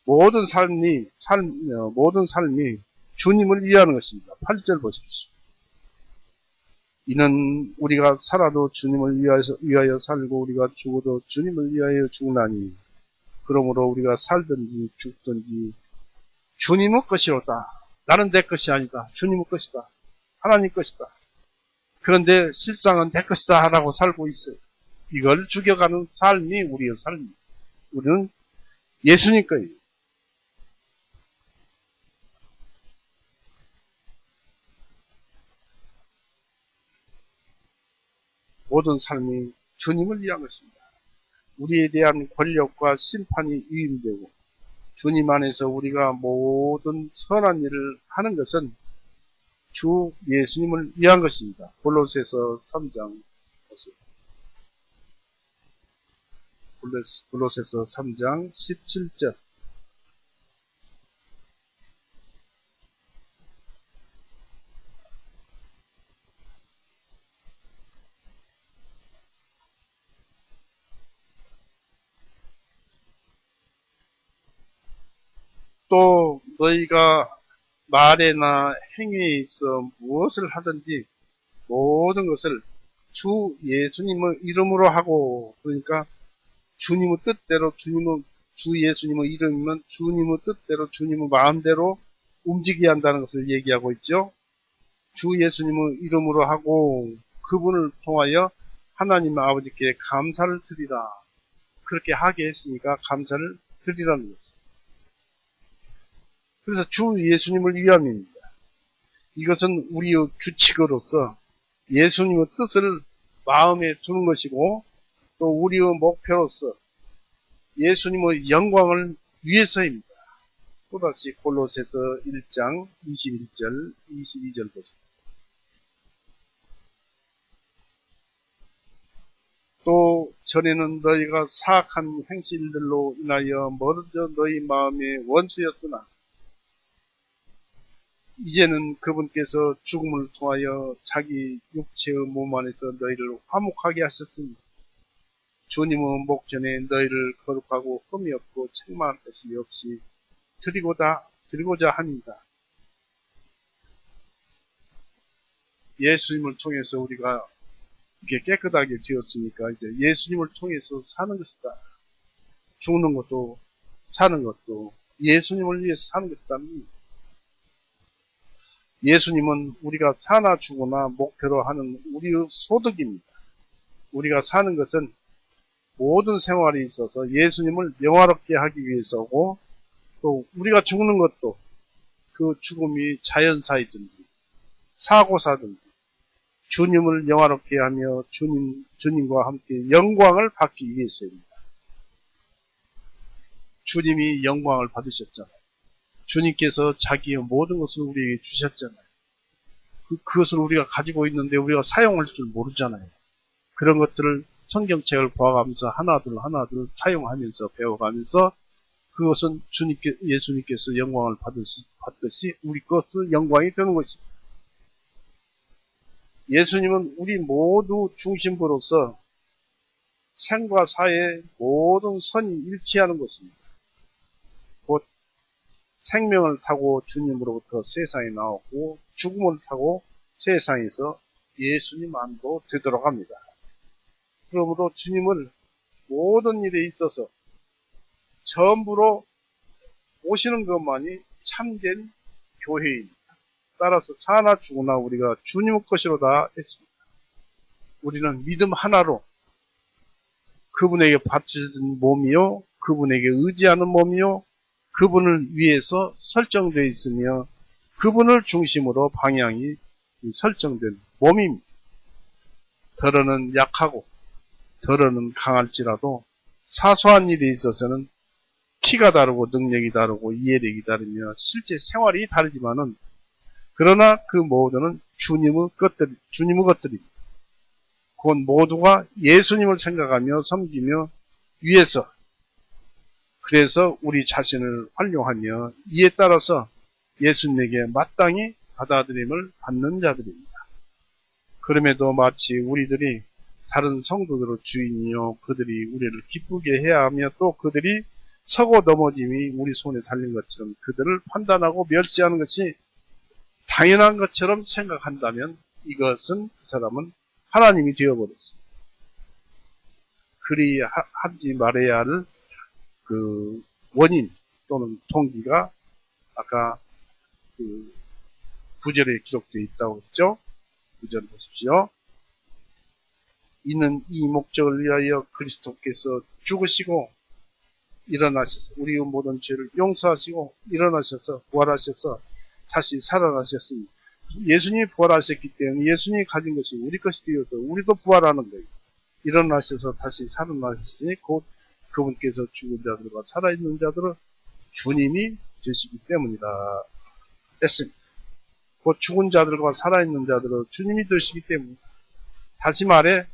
모든 삶이 주님을 위하는 것입니다. 8절 보십시오. 이는 우리가 살아도 주님을 위하여 살고 우리가 죽어도 주님을 위하여 죽나니 그러므로 우리가 살든지 죽든지 주님의 것이로다. 나는 내 것이 아니다. 주님의 것이다. 하나님 것이다. 그런데 실상은 내 것이다 라고 살고 있어요. 이걸 죽여가는 삶이 우리의 삶입니다. 우리는 예수님 거예요. 모든 삶이 주님을 위한 것입니다. 우리에 대한 권력과 심판이 위임되고 주님 안에서 우리가 모든 선한 일을 하는 것은 주 예수님을 위한 것입니다. 골로새서 3장 골로새서 3장 17절 또 너희가 말에나 행위에 있어 무엇을 하든지 모든 것을 주 예수님의 이름으로 하고, 그러니까 주님의 뜻대로 주 예수님의 이름이면 주님의 뜻대로 주님의 마음대로 움직여야 한다는 것을 얘기하고 있죠. 주 예수님의 이름으로 하고 그분을 통하여 하나님 아버지께 감사를 드리라. 그렇게 하게 했으니까 감사를 드리라는 것입니다. 그래서 주 예수님을 위함입니다. 이것은 우리의 규칙으로서 예수님의 뜻을 마음에 두는 것이고 또 우리의 목표로서 예수님의 영광을 위해서입니다. 또다시 골로새서 1장 21절 22절 보세요. 또 전에는 너희가 사악한 행실들로 인하여 먼저 너희 마음의 원수였으나 이제는 그분께서 죽음을 통하여 자기 육체의 몸 안에서 너희를 화목하게 하셨습니다. 주님의 목전에 너희를 거룩하고 흠이 없고 책망할 것이 없이 드리고자 합니다. 예수님을 통해서 우리가 이렇게 깨끗하게 되었으니까 이제 예수님을 통해서 사는 것이다. 죽는 것도 사는 것도 예수님을 위해서 사는 것이다. 예수님은 우리가 사나 죽으나 목표로 하는 우리의 소득입니다. 우리가 사는 것은 모든 생활에 있어서 예수님을 영화롭게 하기 위해서고 또 우리가 죽는 것도 그 죽음이 자연사이든지 사고사든지 주님을 영화롭게 하며 주님과 함께 영광을 받기 위해서입니다. 주님이 영광을 받으셨잖아요. 주님께서 자기의 모든 것을 우리에게 주셨잖아요. 그것을 우리가 가지고 있는데 우리가 사용할 줄 모르잖아요. 그런 것들을 성경책을 보아가면서 하나둘 사용하면서 배워가면서 그것은 예수님께서 영광을 받듯이 우리 것의 영광이 되는 것입니다. 예수님은 우리 모두 중심부로서 생과 사의 모든 선이 일치하는 것입니다. 곧 생명을 타고 주님으로부터 세상에 나오고 죽음을 타고 세상에서 예수님 안으로 되돌아갑니다. 그러므로 주님을 모든 일에 있어서 전부로 오시는 것만이 참된 교회입니다. 따라서 사나 죽으나 우리가 주님의 것이로다 했습니다. 우리는 믿음 하나로 그분에게 바쳐진 몸이요, 그분에게 의지하는 몸이요, 그분을 위해서 설정되어 있으며 그분을 중심으로 방향이 설정된 몸입니다. 더러는 약하고 더러는 강할지라도 사소한 일에 있어서는 키가 다르고 능력이 다르고 이해력이 다르며 실제 생활이 다르지만은 그러나 그 모두는 주님의 것들입니다. 그건 모두가 예수님을 생각하며 섬기며 위해서 그래서 우리 자신을 활용하며 이에 따라서 예수님에게 마땅히 받아들임을 받는 자들입니다. 그럼에도 마치 우리들이 다른 성도들의 주인이요 그들이 우리를 기쁘게 해야 하며 또 그들이 서고 넘어짐이 우리 손에 달린 것처럼 그들을 판단하고 멸시하는 것이 당연한 것처럼 생각한다면 이것은 그 사람은 하나님이 되어버렸어요. 그리 하지 말아야 할 그 원인 또는 동기가 아까 그 구절에 기록되어 있다고 했죠. 구절 보십시오. 이는 이 목적을 위하여 그리스도께서 죽으시고 일어나셔서 우리의 모든 죄를 용서하시고 일어나셔서 부활하셔서 다시 살아나셨으니 예수님이 부활하셨기 때문에 예수님이 가진 것이 우리 것이 되어서 우리도 부활하는 거예요. 일어나셔서 다시 살아나셨으니 곧 그분께서 죽은 자들과 살아있는 자들은 주님이 되시기 때문이다 했습니다. 곧 죽은 자들과 살아있는 자들은 주님이 되시기 때문이다. 다시 말해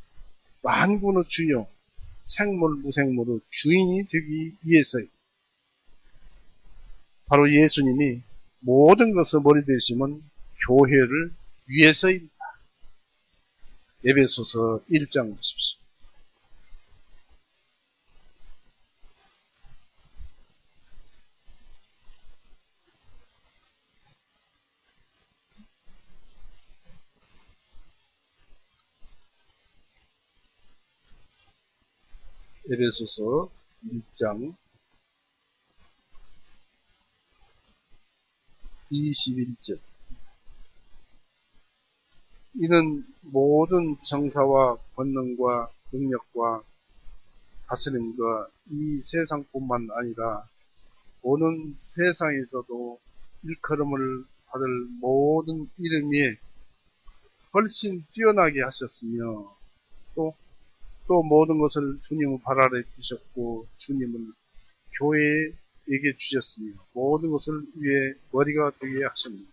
만군의 주요 생물 무생물의 주인이 되기 위해서요. 바로 예수님이 모든 것을 머리 되심은 교회를 위해서입니다. 에베소서 1장 보십시오. 에베소서 1장 21절. 이는 모든 정사와 권능과 능력과 다스림과 이 세상뿐만 아니라 오는 세상에서도 일컬음을 받을 모든 이름 위에 훨씬 뛰어나게 하셨으며 또 모든 것을 주님의 발 아래 두셨고 주님은 교회에게 주셨으며 모든 것을 위해 머리가 되게 하십니다.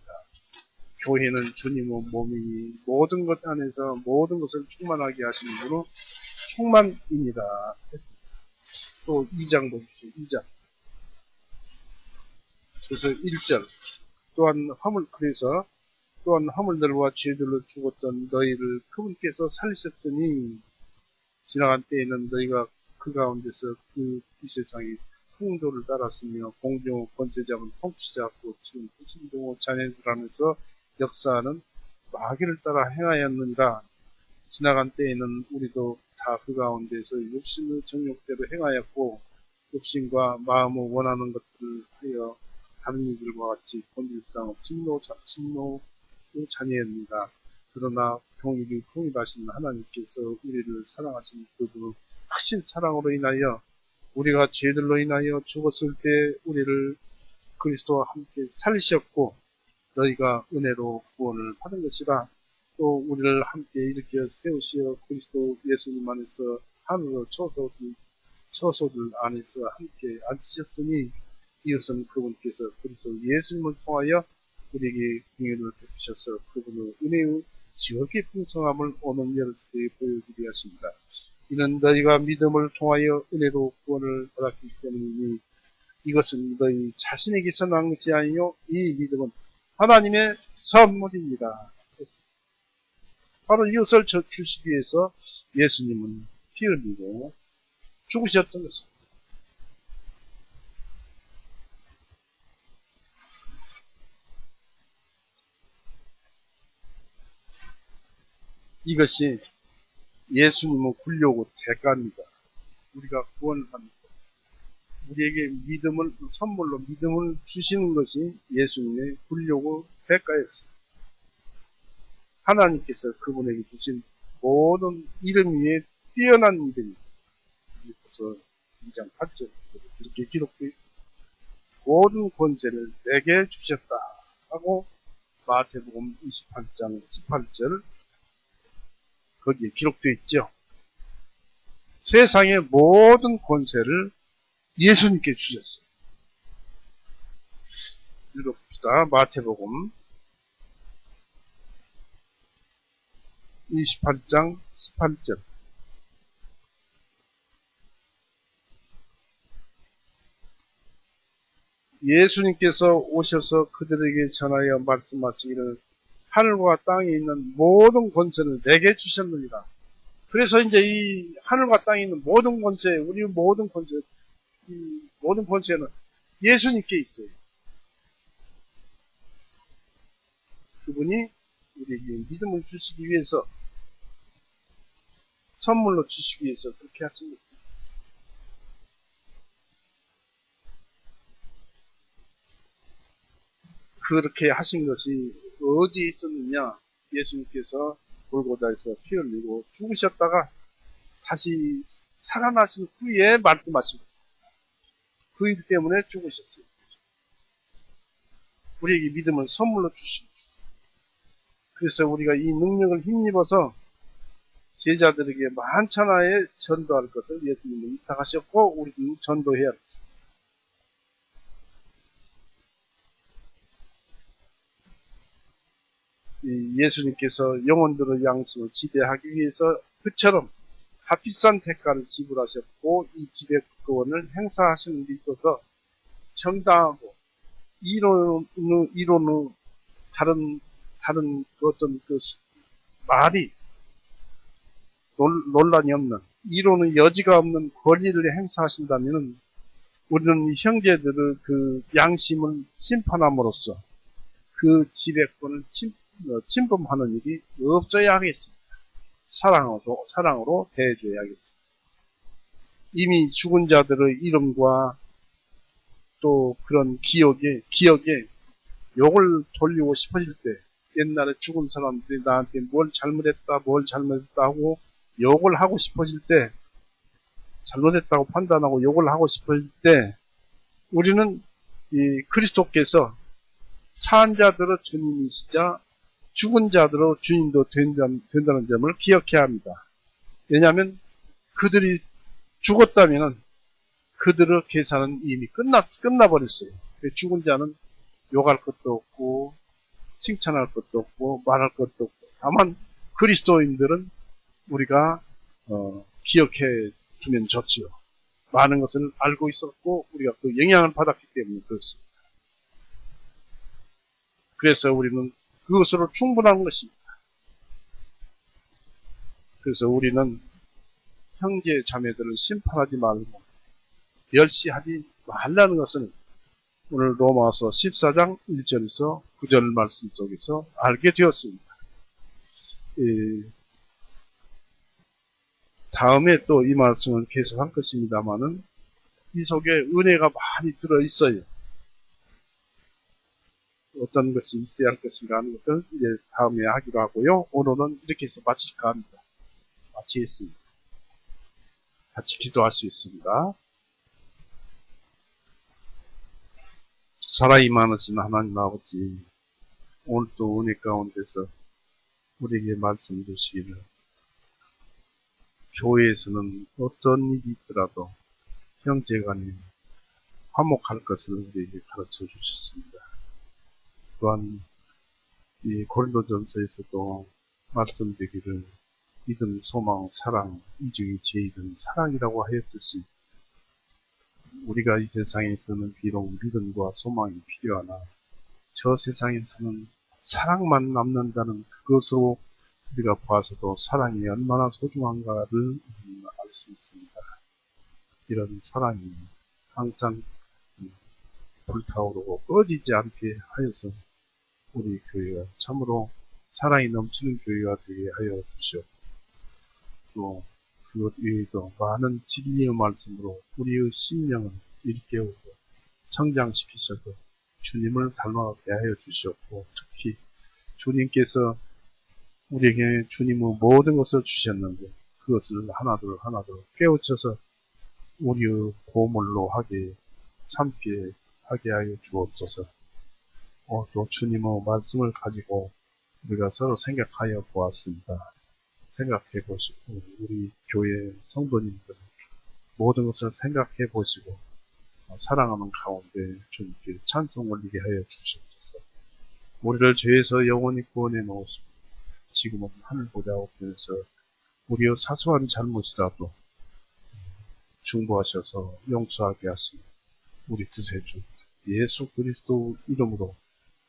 교회는 주님의 몸이니 모든 것 안에서 모든 것을 충만하게 하시는 분은 충만입니다. 했습니다. 또 2장 보십시오. 2장. 그래서 1절. 그래서 또한 화물들과 죄들로 죽었던 너희를 그분께서 살리셨으니 지나간 때에는 너희가 그 가운데서 이 세상의 풍조를 따랐으며 공중 권세자는 통치자고 지금 후신동호 자녀들하면서 역사하는 마귀를 따라 행하였느니라. 지나간 때에는 우리도 다 그 가운데서 육신의 정욕대로 행하였고 육신과 마음을 원하는 것들을 하여 다른 이들과 같이 본질상 진노의 자녀입니다. 그러나 동일하신 하나님께서 우리를 사랑하신 그분의 크신 사랑으로 인하여 우리가 죄들로 인하여 죽었을 때 우리를 그리스도와 함께 살리셨고 너희가 은혜로 구원을 받은 것이라. 또 우리를 함께 일으켜 세우시어 그리스도 예수님 안에서 하늘로 처소들 안에서 함께 앉히셨으니 이것은 그분께서 그리스도 예수님을 통하여 우리에게 긍휼을 베푸셔서 그분의 은혜의 지극히 풍성함을 오는 여러분에게 보여주게 하십니다. 이는 너희가 믿음을 통하여 은혜로 구원을 받았기 때문이니 이것은 너희 자신에게서 난 것이 아니요 이 믿음은 하나님의 선물입니다. 바로 이것을 주시기 위해서 예수님은 피 흘리고 죽으셨던 것입니다. 이것이 예수님의 굴려고 대가입니다. 우리가 구원을 합니다. 우리에게 선물로 믿음을 주시는 것이 예수님의 굴려고 대가였습니다. 하나님께서 그분에게 주신 모든 이름 위에 뛰어난 이름입니다. 그래서 2장 8절 이렇게 기록되어 있습니다. 모든 권세를 내게 주셨다 하고 마태복음 28장 18절 거기에 기록되어 있죠. 세상의 모든 권세를 예수님께 주셨어요. 읽어봅시다. 마태복음 28장 18절. 예수님께서 오셔서 그들에게 전하여 말씀하시기를 하늘과 땅에 있는 모든 권세를 내게 주셨느니라. 그래서 이제 이 하늘과 땅에 있는 모든 권세, 우리 모든 권세, 이 모든 권세는 예수님께 있어요. 그분이 우리에게 믿음을 주시기 위해서, 선물로 주시기 위해서 그렇게 하십니다. 그렇게 하신 것이 어디에 있었느냐? 예수님께서 골고다에서 피 흘리고 죽으셨다가 다시 살아나신 후에 말씀하십니다. 그 일 때문에 죽으셨어요. 우리에게 믿음을 선물로 주십니다. 그래서 우리가 이 능력을 힘입어서 제자들에게 만천하에 전도할 것을 예수님이 부탁하셨고 우리는 전도해야 합니다. 예수님께서 영혼들의 양심을 지배하기 위해서 그처럼 값비싼 대가를 지불하셨고 이 지배권을 행사하시는 데 있어서 정당하고 이론의 다른 그 어떤 그 말이 논란이 없는 이론의 여지가 없는 권리를 행사하신다면 우리는 형제들의 그 양심을 심판함으로써 그 지배권을 침범하는 일이 없어야 하겠습니다. 사랑으로 대해줘야 하겠습니다. 이미 죽은 자들의 이름과 또 그런 기억에 욕을 돌리고 싶어질 때 옛날에 죽은 사람들이 나한테 뭘 잘못했다 하고 욕을 하고 싶어질 때 잘못했다고 판단하고 욕을 하고 싶어질 때 우리는 이 그리스도께서 사한 자들의 주님이시자 죽은 자들의 주님도 된다는 점을 기억해야 합니다. 왜냐하면 그들이 죽었다면 그들의 계산은 이미 끝나버렸어요. 죽은 자는 욕할 것도 없고 칭찬할 것도 없고 말할 것도 없고 다만 그리스도인들은 우리가 기억해 두면 좋지요. 많은 것을 알고 있었고 우리가 그 영향을 받았기 때문에 그렇습니다. 그래서 우리는 그것으로 충분한 것입니다. 그래서 우리는 형제 자매들을 심판하지 말고 멸시하지 말라는 것은 오늘 로마서 14장 1절에서 9절 말씀 속에서 알게 되었습니다. 다음에 또 이 말씀을 계속할 것입니다만은 이 속에 은혜가 많이 들어있어요. 어떤 것이 있어야 할 것인가 하는 것을 이제 다음에 하기로 하고요. 오늘은 이렇게 해서 마칠까 합니다. 마치겠습니다. 같이 기도할 수 있습니다. 사랑이 많으신 하나님 아버지, 오늘 또 은혜 가운데서 우리에게 말씀 주시기를 교회에서는 어떤 일이 있더라도 형제간에 화목할 것을 우리에게 가르쳐 주셨습니다. 또한 이 고린도전서에서도 말씀드리기를 믿음, 소망, 사랑, 이 중에 제일은 사랑이라고 하였듯이 우리가 이 세상에서는 비록 믿음과 소망이 필요하나 저 세상에서는 사랑만 남는다는 그것으로 우리가 봐서도 사랑이 얼마나 소중한가를 알 수 있습니다. 이런 사랑이 항상 불타오르고 꺼지지 않게 하여서 우리 교회가 참으로 사랑이 넘치는 교회가 되게 하여 주시옵고 또 그것 외에도 많은 진리의 말씀으로 우리의 심령을 일깨우고 성장시키셔서 주님을 닮아가게 하여 주시옵고 특히 주님께서 우리에게 주님의 모든 것을 주셨는데 그것을 하나둘 깨우쳐서 우리의 보물로 참게 하게 하여 주옵소서. 또 주님의 말씀을 가지고 우리가 서로 생각하여 보았습니다. 생각해 보시고 우리 교회 성도님들 모든 것을 생각해 보시고 사랑하는 가운데 주님께 찬송 올리게 하여 주시옵소서. 우리를 죄에서 영원히 구원해 놓으시고 지금은 하늘 보좌 우편에서 우리의 사소한 잘못이라도 중보하셔서 용서하게 하시니 우리 구세주 예수 그리스도 이름으로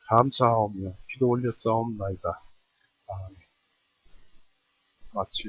감사하오며 기도 올렸사옵나이다. 아멘. 마치겠습니다.